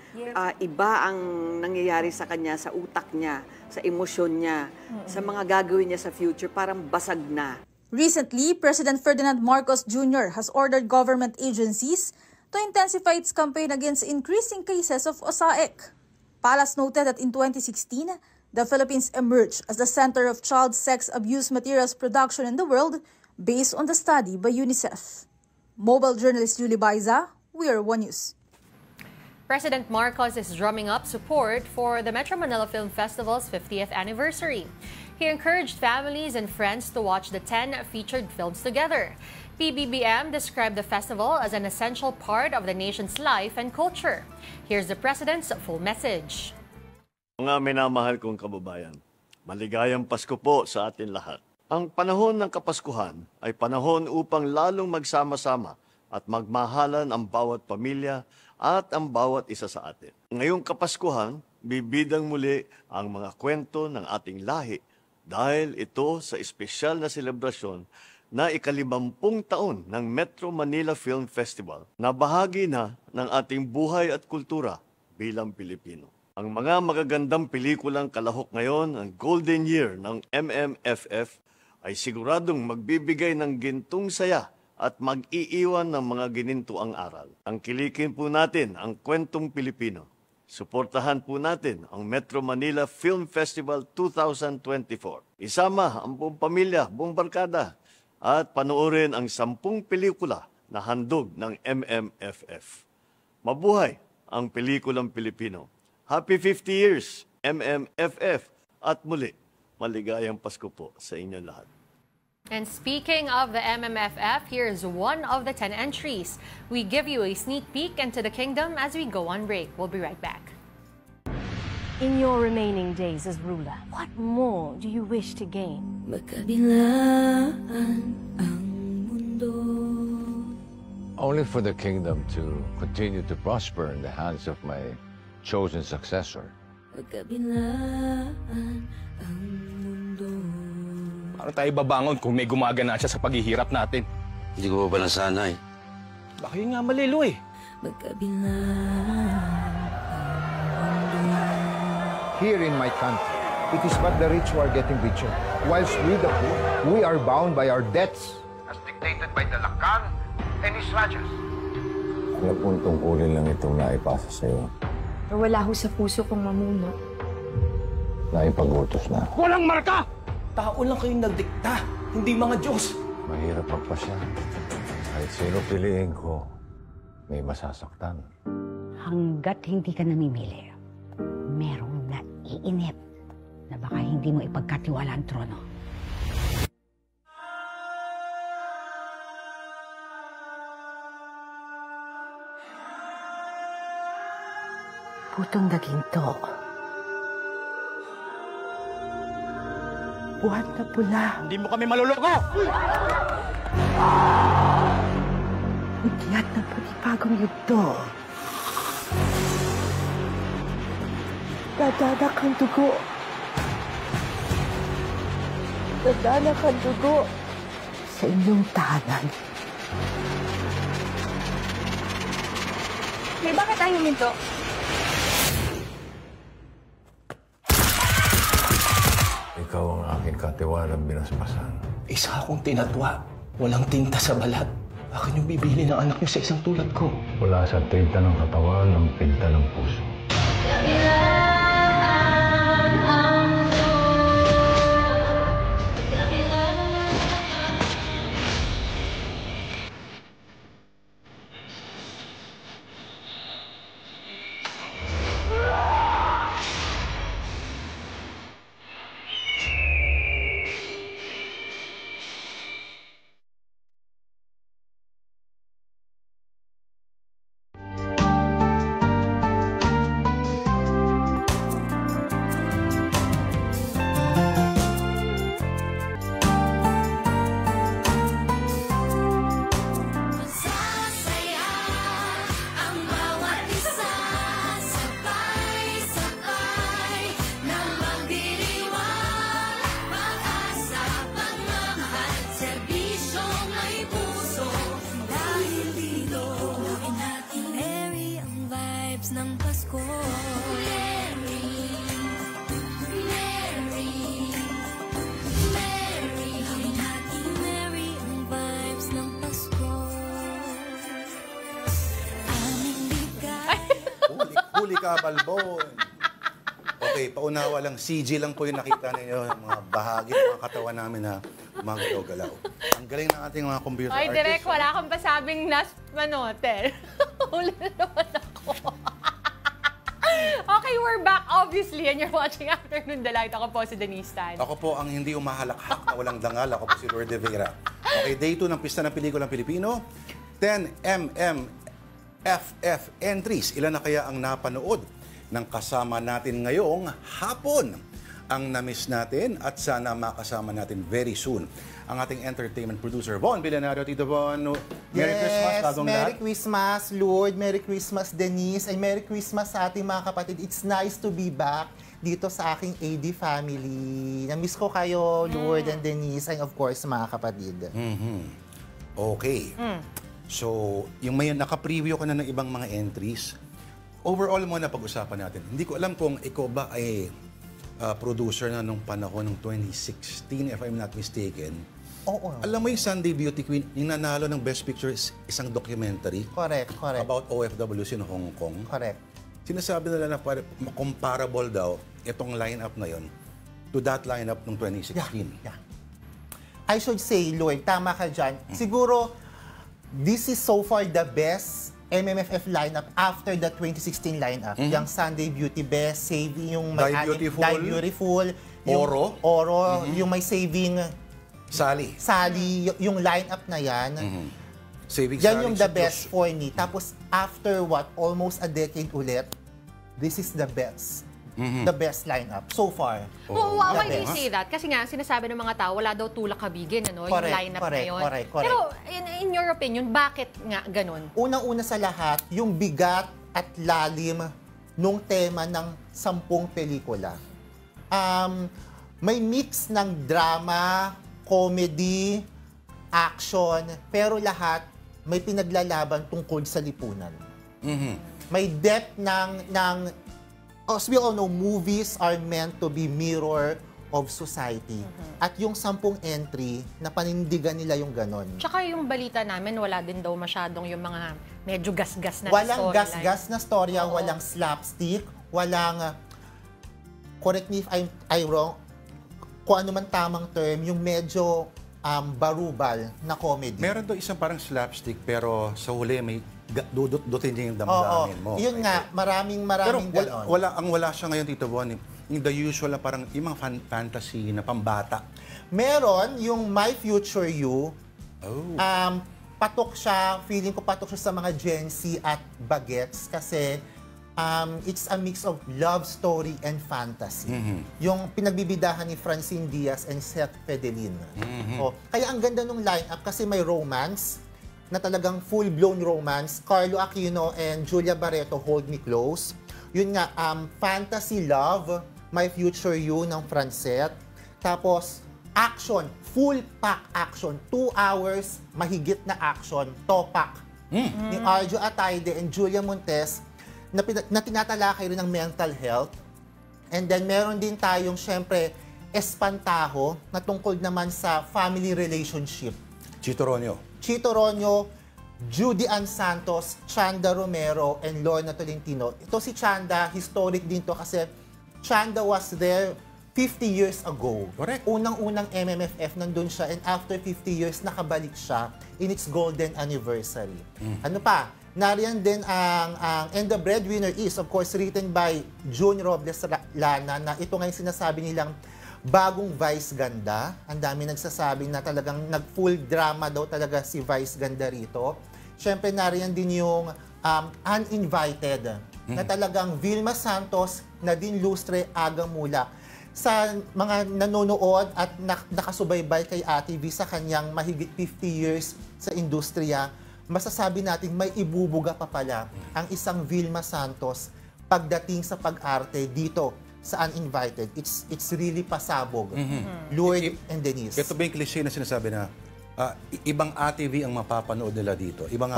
Iba ang nangyayari sa kanya, sa utak niya, sa emosyon niya, sa mga gagawin niya sa future, parang basag na. Recently, President Ferdinand Marcos Jr. has ordered government agencies to intensify its campaign against increasing cases of OSAEC. Palace noted that in 2016, the Philippines emerged as the center of child sex abuse materials production in the world based on the study by UNICEF. Mobile journalist Julie Baiza, We Are One News. President Marcos is drumming up support for the Metro Manila Film Festival's 50th anniversary. He encouraged families and friends to watch the 10 featured films together. PBBM described the festival as an essential part of the nation's life and culture. Here's the President's full message. Mga minamahal kong kababayan, maligayang Pasko po sa atin lahat. Ang panahon ng Kapaskuhan ay panahon upang lalong magsama-sama at magmahalan ang bawat pamilya at ang bawat isa sa atin. Ngayong Kapaskuhan, bibidang muli ang mga kwento ng ating lahi dahil ito sa espesyal na selebrasyon na ika-50 taon ng Metro Manila Film Festival na bahagi na ng ating buhay at kultura bilang Pilipino. Ang mga magagandang pelikulang kalahok ngayon, ang Golden Year ng MMFF, ay siguradong magbibigay ng gintong saya at mag-iiwan ng mga ginintuang aral. Ang kilikin po natin ang kwentong Pilipino. Suportahan po natin ang Metro Manila Film Festival 2024. Isama ang buong pamilya, buong barkada at panoorin ang 10 pelikula na handog ng MMFF. Mabuhay ang pelikulang Pilipino. Happy 50 years, MMFF. At muli, maligayang Pasko po sa inyong lahat. And speaking of the MMFF, here's one of the 10 entries. We give you a sneak peek into the kingdom as we go on break. We'll be right back. In your remaining days as ruler, what more do you wish to gain? Only for the kingdom to continue to prosper in the hands of my chosen successor. Paano tayo babangon kung may gumagana siya sa paghihirap natin? Hindi ko pa nasanay. Baka yun nga malilo eh. Here in my country, it is but the rich who are getting richer, whilst we the poor, we are bound by our debts, as dictated by the Lakan and his rajas. Ano pong tungkulin lang itong naipasa sa'yo? Pero wala ho sa puso kong mamuno. Naipagutos na. Walang marka! Tao lang kayong nagdikta, hindi mga Diyos. Mahirap magpasya. Kahit sino piliin ko, may masasaktan. Hanggat hindi ka namimili, merong naiinip na baka hindi mo ipagkatiwala ang trono. Putong daging to. Buhat na pula. Hindi mo kami maluloko! Udyat ng panibagong yugto. Dadanak ang dugo. Dadanak ang dugo sa inyong tahanan. Bakit tayo huminto? Ikaw ang aking katiwalang binasbasan. Isa akong tinatwa. Walang tinta sa balat. Akin yung bibili ng anak niyo sa isang tulad ko. Wala sa tinta ng katawan ang pinta ng puso. ng Pasko. Merry ang vibes ng Pasko. Aming bigay. Huli ka, Balbon. Okay, paunawa lang. CG lang po yung nakita ninyo, yung mga bahagi ng mga katawan namin na magalaw-galaw. Ang galing ng ating mga computer Ay, artists. direct, wala kang pasabing manotel. Huli na naman ako. Okay, we're back, obviously, and you're watching Afternoon Delight. Ako po si Denise Tan. Ako po ang hindi umahalakhak na walang dangal. Ako po si Lord de Vera. Okay, day 2 ng Pista ng Pelikulang Pilipino. 10 MMFF entries. Ilan na kaya ang napanood ng kasama natin ngayong hapon? Ang na-miss natin at sana makasama natin very soon ang ating entertainment producer, Von Villanueva. Tito Von, Merry Christmas, bagong Merry lahat. Christmas, Lord. Merry Christmas, Denise. And Merry Christmas sa ating mga kapatid. It's nice to be back dito sa aking AD family. Na-miss ko kayo, Lord and Denise, and of course, mga kapatid. Okay. So, yung may naka-preview ka na ng ibang mga entries, overall mo na pag-usapan natin. Hindi ko alam kung ikaw ba ay producer na nung panahon ng 2016, if I'm not mistaken. Oo. Alam mo yung Sunday Beauty Queen, yung nanalo ng Best Picture is isang documentary. Correct. About OFWs in Hong Kong. Correct. sinasabi nila na comparable daw itong lineup na yon to that lineup ng 2016. Yeah. I should say, Lloyd, tama ka dyan. Siguro, this is so far the best MMFF lineup after the 2016 lineup. Yung Sunday Beauty Best, Saving, yung may Die Beautiful, yung Oro, yung may Saving Sally, yung lineup na yan. Saving yan Sally, yung the best for me. Tapos after almost a decade ulit, this is the best. The best lineup so far. Why do you say that? Kasi nga, sinasabi ng mga tao, wala daw tulak kabigin, ano, yung lineup na yun. Correct. Pero in your opinion, bakit nga ganun? Unang-una sa lahat, yung bigat at lalim nung tema ng 10 pelikula. May mix ng drama, comedy, action, pero lahat may pinaglalaban tungkol sa lipunan. May depth ng as we all know, movies are meant to be mirror of society. At yung 10 entry, na panindigan nila yung ganon. Tsaka yung balita namin, wala din daw masyadong yung mga medyo gas-gas na walang storyline. gas-gas na storya, walang slapstick, walang, correct me if I'm wrong, kung ano man tamang term, yung medyo barubal na comedy. Meron daw isang parang slapstick, pero sa huli may dudutin niya yung damdamin mo. Yun nga, maraming pero ganon. wala siya ngayon, Tito Bon. Yung the usual na parang yung mga fantasy na pambata. Meron yung My Future You. Patok siya, feeling ko patok siya sa mga Gen Z at bagets kasi it's a mix of love story and fantasy. Yung pinagbibidahan ni Francine Diaz and Seth Fedelin. Kaya ang ganda nung lineup kasi may romance, na talagang full-blown romance. Carlo Aquino and Julia Barreto, Hold Me Close. Yun nga, fantasy love, My Future You ng Francet. Tapos, action, full-pack action. 2 hours, mahigit na action, topak. Ni Arjo Atayde and Julia Montes, na tinatalakay rin ng mental health. And then, meron din tayong, syempre, Espantaho, na tungkol naman sa family relationship. Chito Ronyo, Judy Ann Santos, Chanda Romero, and Lorna Tolentino. Ito si Chanda, historic din to kasi Chanda was there 50 years ago. Correct. Unang-unang MMFF, nandun siya, and after 50 years, nakabalik siya in its golden anniversary. Ano pa? Nariyan din And the Breadwinner is, of course, written by June Robles Lana, na ito nga yung sinasabi nilang bagong Vice Ganda. Ang dami nagsasabi na talagang nag-full drama daw talaga si Vice Ganda rito. Siyempre, nariyan din yung Uninvited, na talagang Vilma Santos, Nadine Lustre, Aga Mula. Sa mga nanonood at nakasubaybay kay Ate V sa kanyang mahigit 50 years sa industriya, masasabi natin may ibubuga pa pala ang isang Vilma Santos pagdating sa pag-arte dito sa Uninvited. It's really pasabog. Lloyd and Denise. Ito ba yung cliché na sinasabi na ibang Ate V ang mapapanood nila dito? Ibang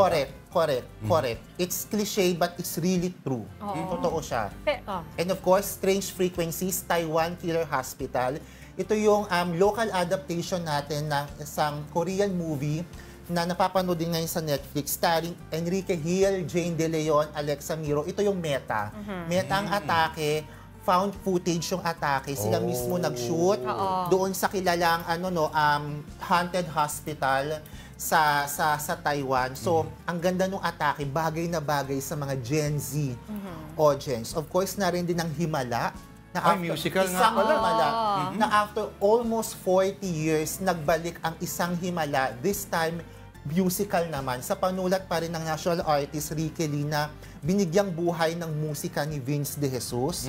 Correct. It's cliché but it's really true. Totoo siya. And of course, Strange Frequencies, Taiwan Killer Hospital. Ito yung local adaptation natin ng isang Korean movie na napapanood din ngayon sa Netflix, starring Enrique Hill, Jane De Leon, Alexa Miro. Ito yung Meta. Meta ang atake, found footage yung atake. Sila mismo nag-shoot doon sa kilalang haunted hospital sa Taiwan. So, ang ganda ng atake, bagay na bagay sa mga Gen Z audience. Of course, na rin din ang Himala. Musical nga pala. Himala, na after almost 40 years, nagbalik ang isang Himala. This time, musical naman. Sa panulat pa rin ng national artist Ricky Lee na binigyang buhay ng musika ni Vince De Jesus.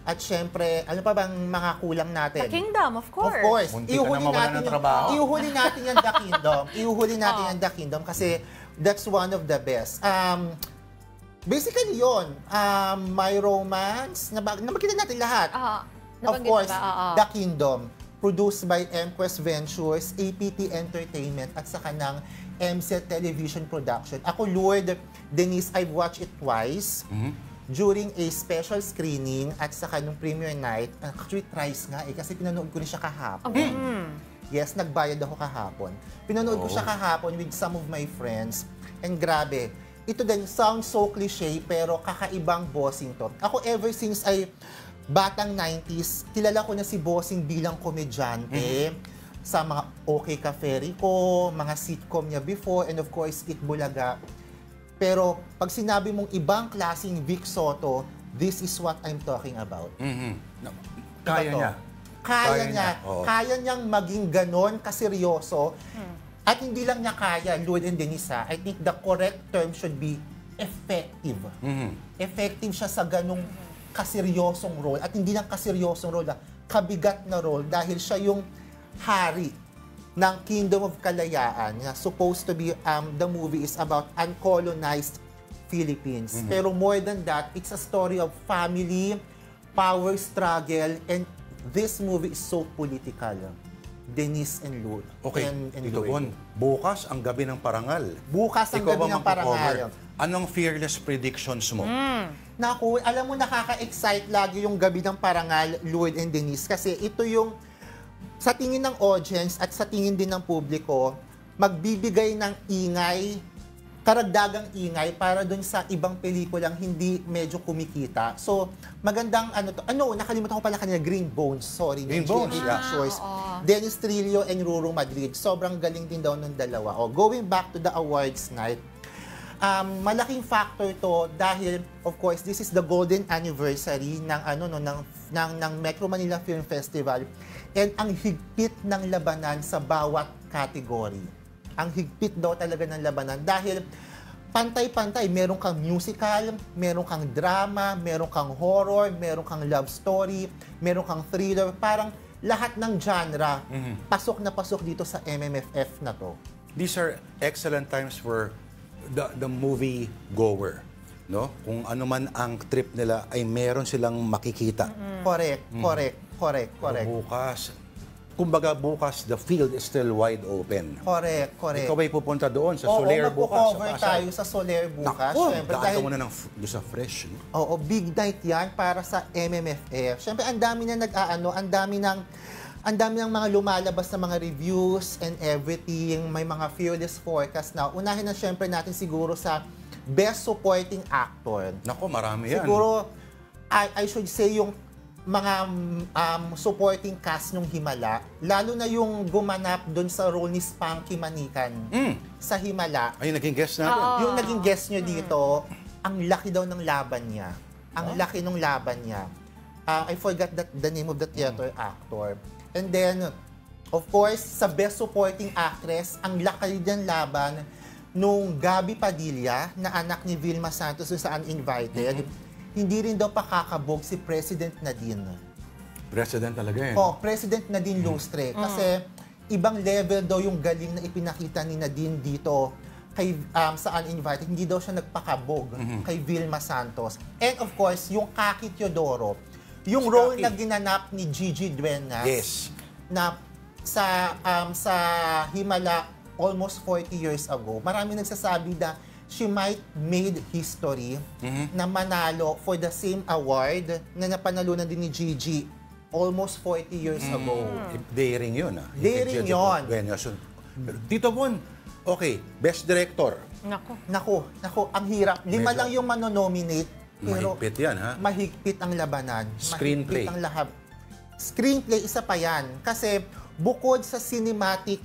At syempre, ano pa bang mga kulang natin? The Kingdom, of course. Of course. Munti ka na mawalan ng trabaho. Iuhuli natin yung The Kingdom. Iuhuli natin yung The Kingdom kasi that's one of the best. Basically yon, My Romance, nabagkita natin lahat. Of course, The Kingdom, produced by MQuest Ventures, APT Entertainment, at sa kanang MZ Television Production. Ako, Lord, Denise, I've watched it twice during a special screening at sa kanong premiere night. Actually, thrice nga kasi pinanood ko rin siya kahapon. Yes, nagbayad ako kahapon. Pinanood ko siya kahapon with some of my friends. And grabe, ito din, sounds so cliche, pero kakaibang bossing to. Ako ever since ay batang 90s, kilala ko na si Bossing bilang komedyante sa mga OK Cafe Rico, mga sitcom niya before, and of course, It Bulaga. Pero pag sinabi mong ibang klaseng Vic Soto, this is what I'm talking about. Kaya niya. Kaya niya. Oo. Kaya niyang maging ganon kaseryoso. At hindi lang niya kaya, Lord and Denisa, I think the correct term should be effective. Effective siya sa ganong kaseryosong role. At hindi lang kaseryosong role, kabigat na role dahil siya yung hari ng Kingdom of Kalayaan. Na supposed to be, the movie is about uncolonized Philippines. Pero more than that, it's a story of family, power struggle, and this movie is so political. Denise and Lou. Okay, and Tito Lloyd. Bon, bukas ang gabi ng parangal. Bukas ang Ikaw gabi ba ng parangal. magpo-cover? Anong fearless predictions mo? Naku, alam mo, nakaka-excite lagi yung gabi ng parangal, Lloyd and Denise, kasi ito yung, sa tingin ng audience at sa tingin din ng publiko, magbibigay ng ingay, karagdagang ingay para dun sa ibang pelikulang hindi medyo kumikita. So, magandang nakalimutan ko pala kanina, Green Bones. Sorry. Green Bones, yeah. Pictures. Dennis Trillo and Ruru Madrid. Sobrang galing din daw ng dalawa. Going back to the awards night, malaking factor to dahil, of course, this is the golden anniversary ng Metro Manila Film Festival, and ang higpit ng labanan sa bawat category. Ang higpit daw talaga ng labanan dahil pantay-pantay. Meron kang musical, meron kang drama, meron kang horror, meron kang love story, meron kang thriller. Parang lahat ng genre, pasok na pasok dito sa MMFF na to. These are excellent times for the movie goer. No? Kung ano man ang trip nila ay meron silang makikita. Correct. Kumbaga bukas, the field is still wide open. Correct. Ikaw ay pupunta doon sa Soler bukas. magpo-cover tayo sa Soler bukas. Naku, Siyempre, daan ka muna doon sa fresh. No? Oo, big night yan para sa MMFF. Siyempre, ang dami na ang dami ng mga lumalabas na mga reviews and everything. May mga fearless forecast na. Unahin na siyempre natin siguro sa Best Supporting Actor. Naku, marami yan. Siguro, I should say yung mga supporting cast ng Himala, lalo na yung gumanap doon sa role ni Spanky Manikan sa Himala. Ay, naging guest natin. Yung naging guest nyo dito, ang laki daw ng laban niya. Ang laki ng laban niya. I forgot the name of the theater actor. And then, of course, sa Best Supporting Actress, ang laki din laban nung Gabi Padilla, na anak ni Vilma Santos sa Uninvited. Hindi rin daw pakakabog si President Nadine. President talaga yan. President Nadine Lustre. Kasi ibang level daw yung galing na ipinakita ni Nadine dito kay, sa Uninvited. Hindi daw siya nagpakabog kay Vilma Santos. And of course, yung Kaki Teodoro, yung role na ginanap ni Gigi Duenas na sa Himala almost 40 years ago. Marami nagsasabi na she might made history na manalo for the same award na napanalunan din ni Gigi almost 40 years ago. Daring yun. Daring yun. Tito Bon, okay, Best Director. Naku, ang hirap. 5 lang yung manonominate. Pero mahigpit yan, ha? Mahigpit ang labanan. Screenplay. Mahigpit ang lahat. Screenplay, isa pa yan. Kasi bukod sa cinematic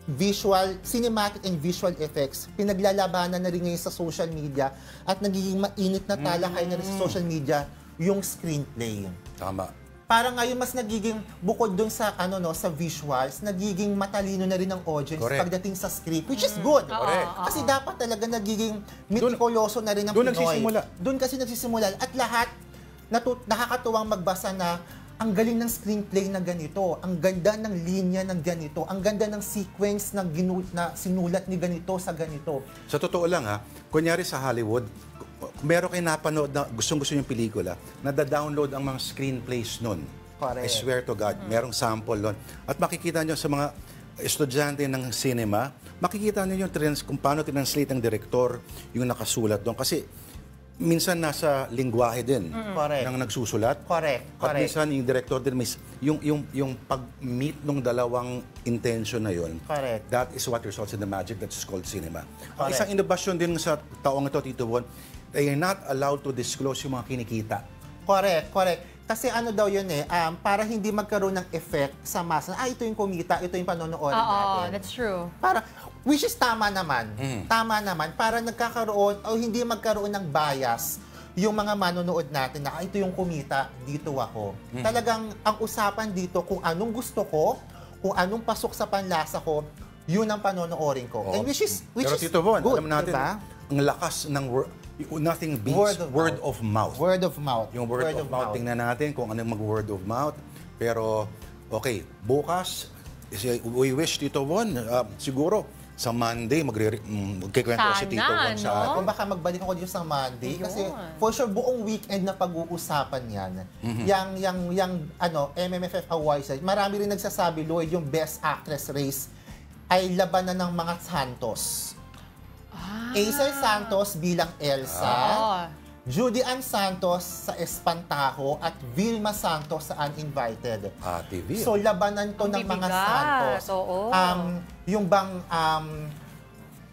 and visual effects, pinaglalabanan na rin ngayon sa social media at nagiging mainit na talakay na rin sa social media yung screenplay. Tama. Parang ngayon mas nagiging, bukod dun sa sa visuals, nagiging matalino na rin ang audience pagdating sa script, which is good. Kasi dapat talaga nagiging mitikuloso na rin ang Pinoy. Doon kasi nagsisimula. At lahat, nakakatuwang magbasa na ang galing ng screenplay na ganito, ang ganda ng linya ng ganito, ang ganda ng sequence na sinulat ni ganito sa ganito. Sa totoo lang kunyari sa Hollywood, meron kayo napanood na gustong-gusto yung pelikula, nada-download ang mga screenplays nun. Correct. I swear to God, merong sample nun. At makikita nyo sa mga estudyante ng cinema, makikita nyo yung kung paano tinranslate ng direktor yung nakasulat doon. Kasi minsan nasa lingwahe din Correct. ng nagsusulat. Correct. At Correct. minsan yung director din, yung pag-meet ng dalawang intention na yun, Correct. that is what results in the magic that is called cinema. Ang Correct. isang inobasyon din sa taong ito, Tito Bon, they are not allowed to disclose yung mga kinikita. Correct, correct. Kasi ano daw yun para hindi magkaroon ng effect sa masa. Ito yung kumita, ito yung panonood natin. that's true. Para, which is tama naman. Tama naman. Para nagkakaroon o hindi magkaroon ng bias yung mga manonood natin na ito yung kumita, dito ako. Talagang ang usapan dito kung anong gusto ko, kung anong pasok sa panlasa ko, yun ang panonoorin ko. And which is Pero Tito Bon, good, alam natin, diba? ang lakas ng nothing beats word of mouth. Word of mouth. Yung word of mouth. Tingnan natin kung anong mag-word of mouth. Pero, okay, bukas, we wish Tito Bon, siguro, sa Monday, magkikwento si Tito Bon sa atin. Kung baka magbalik ako dito sa Monday. Kasi, for sure, buong weekend na pag-uusapan yan. Yang MMFF Awards, marami rin nagsasabi, Lloyd, yung Best Actress race ay labanan ng mga Santos. Acer Santos bilang Elsa, Judy Ann Santos sa Espantajo, at Vilma Santos sa Uninvited. TV. So, labanan to ng mga Santos. Yung bang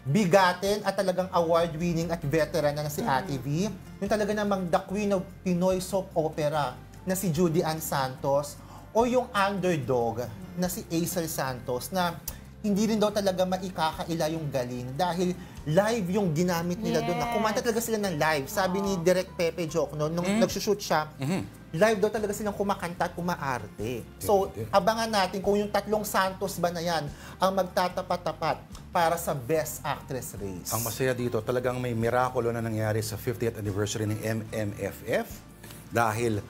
bigatin at talagang award-winning at veteran na si Ate V, yung talaga namang the queen of Pinoy soap opera na si Judy Ann Santos, o yung underdog na si Acer Santos na hindi rin daw talaga maikakaila yung galing dahil live yung ginamit nila doon. Kumanta talaga sila ng live. Sabi ni Direk Pepe Joke nung nagsushoot siya, live daw talaga silang kumakanta at kumaarte. So, abangan natin kung yung tatlong Santos ba na yan ang magtatapat-tapat para sa Best Actress race. Ang masaya dito, talagang may mirakulo na nangyari sa 50th anniversary ng MMFF dahil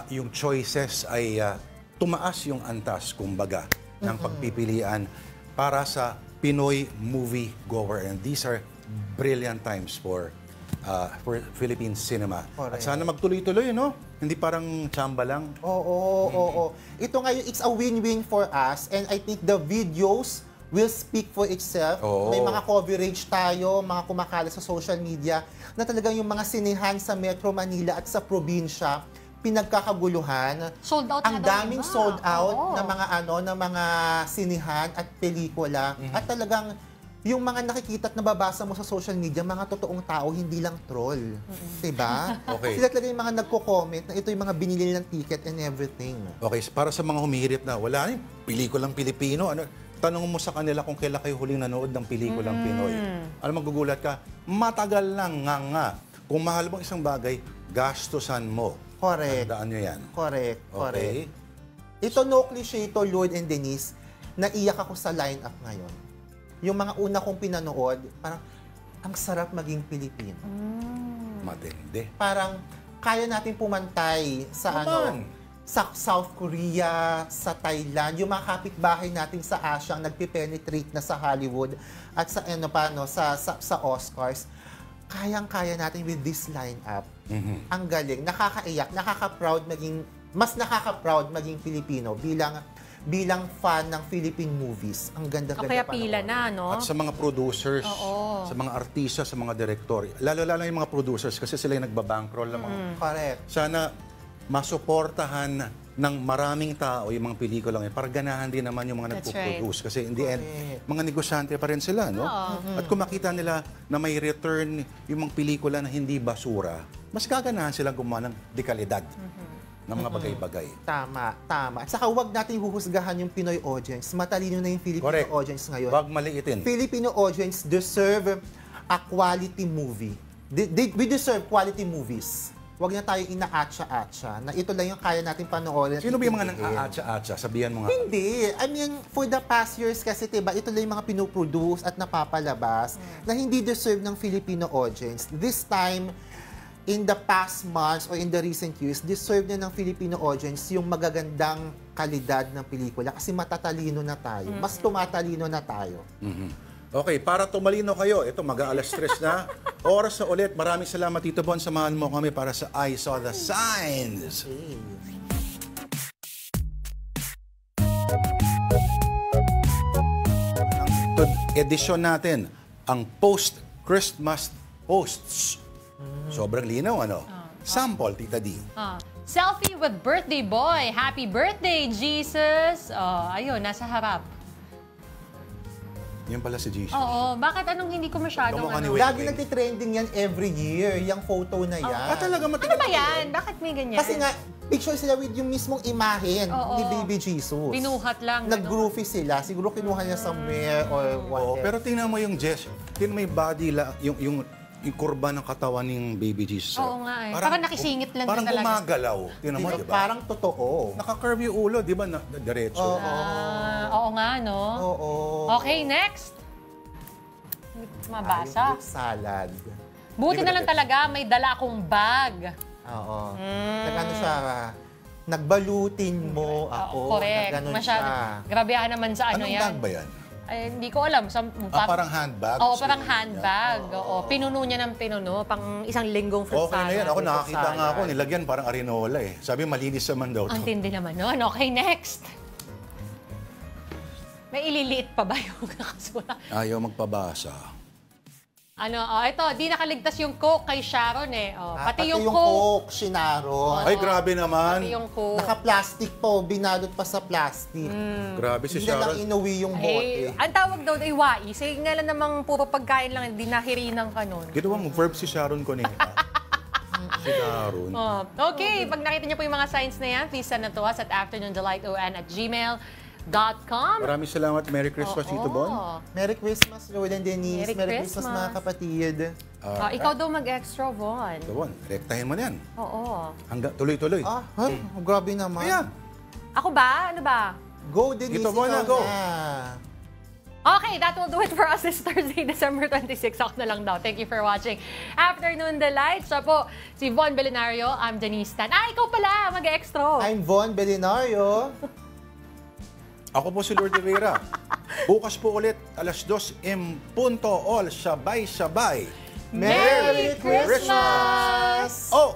yung choices ay tumaas yung antas, kumbaga, ng pagpipilian para sa Pinoy movie goer. And these are brilliant times for Philippine cinema. At sana magtuloy-tuloy, no? Hindi parang tsamba lang. Oo. Ito ngayon, it's a win-win for us, and I think the videos will speak for itself. May mga coverage tayo, mga kumakalat sa social media, na talagang yung mga sinihan sa Metro Manila at sa probinsya, pinagkakaguluhan. Sold out ang daming sold out na mga sinihan at pelikula. At talagang yung mga nakikita at nababasa mo sa social media, mga totoong tao, hindi lang troll. Diba? Okay. Sila talaga yung mga nagko-comment na ito yung mga binili ng ticket and everything. Okay, para sa mga humihirit na wala yung pelikulang Pilipino, tanong mo sa kanila kung kailan kayo huling nanood ng pelikulang Pinoy. Magugulat ka, matagal lang nga. Kung mahal mong isang bagay, gastusan mo. Correct. Tandaan nyo yan. Correct. Okay. Ito, no cliche ito, Lloyd and Denise, naiyak ako sa line-up ngayon. Yung mga una kong pinanood, parang, ang sarap maging Pilipino. Matindi. Parang, kaya natin pumantay sa sa South Korea, sa Thailand, yung mga kapitbahay natin sa Asia ang nagpipenetrate na sa Hollywood at sa sa Oscars. Kayang-kaya natin with this lineup. Ang galing, nakakaiyak, mas nakaka-proud maging Pilipino bilang fan ng Philippine movies. Ang ganda-ganda Kaya pila na, no? At sa mga producers, sa mga artista, sa mga direktor, lalo-lalo yung mga producers kasi sila yung nagbabankroll ng mga. Correct. Sana masuportahan ng maraming tao yung mga pelikulang yun para ganahan din naman yung mga nagpo-produce. Kasi in the end, mga negosyante pa rin sila, no? At kung makita nila na may return yung mga pelikula na hindi basura, mas gaganahan silang gumawa ng dekalidad ng mga bagay-bagay. Tama. At saka huwag natin huhusgahan yung Pinoy audience. Matalino na yung Filipino audience ngayon. Huwag maliitin. Filipino audience deserve a quality movie. We deserve quality movies. Huwag na tayo ina-atsa-atsa na ito lang yung kaya natin panoorin. Sino ba yung mga nang-atsa-atsa? Sabihan mo nga. Hindi. I mean, for the past years kasi, diba, ito lang yung mga pinoproduce at napapalabas na hindi deserve ng Filipino audience. This time, in the past months or in the recent years, deserve na ng Filipino audience yung magagandang kalidad ng pelikula kasi matatalino na tayo. Mas tumatalino na tayo. Okay, para tumalino kayo, ito mag-aalas 3 na. Oras na ulit. Maraming salamat, Tito Bon. Samahan mo kami para sa I Saw the Signs. Ito, edisyon natin, ang Post-Christmas Posts. Sobrang linaw, ano? Sample, Tita D. Selfie with birthday boy. Happy birthday, Jesus. Ayun, nasa harap. Yan pala si Jesus. Oo, bakit anong hindi ko masyadong Kamukha ni ano? Weng Lagi nagtitrending yan every year, yung photo na yan. Talaga Ano ba yan? Bakit may ganyan? Kasi nga, picture sila with yung mismong imahen ni Baby Jesus. Binuhat lang. Nag-groovy sila. Siguro kinuha niya somewhere or whatever. Pero tingnan mo yung gesture. Tingnan mo yung body, yung kurba ng katawan ng Baby Jesus. Oo nga eh. Parang nakisingit lang parang talaga. Parang gumagalaw. Tingnan mo, di ba? Parang totoo. Naka-curve yung ulo, di ba? Diretso. Oo nga, no? Oo. Okay, next. Mabasa. Fruit salad. Buti na lang talaga, may dala akong bag. Oo. Nagano siya, nagbalutin mo ako. Correct. Nagano Masyado. siya. Grabehan naman sa ano Anong yan. bag ba yan? Ay, hindi ko alam. Parang handbag? Oo, parang handbag. Oo, pinuno niya ng pinuno. Pang isang linggong fruit Okay na yan. salad. Ako nakakita nga ako, nilagyan parang arinola eh. Sabi, malinis naman daw to. Ang tindi naman nun. Okay, next. May ililiit pa ba yung nakasulat? Ayaw magpabasa. Ano, ito, di nakaligtas yung Coke kay Sharon eh. Pati yung Coke, Sharon. Ay, grabe naman. Pati yung Coke. Naka-plastic po, binalot pa sa plastic. Grabe si Hindi na lang Sharon. inuwi yung bote. Ang tawag daw ay wai. Sige nga lang namang puro pagkain lang, hindi nahirinan ka nun. Ginawa mo verb si Sharon ko niya. Si Sharon. Okay, pag nakita niyo po yung mga signs na yan, please send na to us at afternoondelightON@gmail.com. Maraming salamat. Merry Christmas, Tito Bon. Merry Christmas, Lord and Denise. Merry Christmas, mga kapatid. Ikaw daw mag-extra, Von. Tito Bon, rektahin mo na yan. Oo. Hanggang tuloy-tuloy. Grabe naman. Ayan. Ako ba? Ano ba? Go, Denise. Tito Bon na, go. Okay, that will do it for us this Thursday, December 26. Ako na lang daw. Thank you for watching Afternoon Delight. Siya po, si Von Belinario. I'm Denise Tan. Ikaw pala, mag-extra. I'm Von Belinario. Ako po si Lord Rivera. Bukas po ulit, alas 2:00 all, sabay-sabay. Merry Christmas! Oh!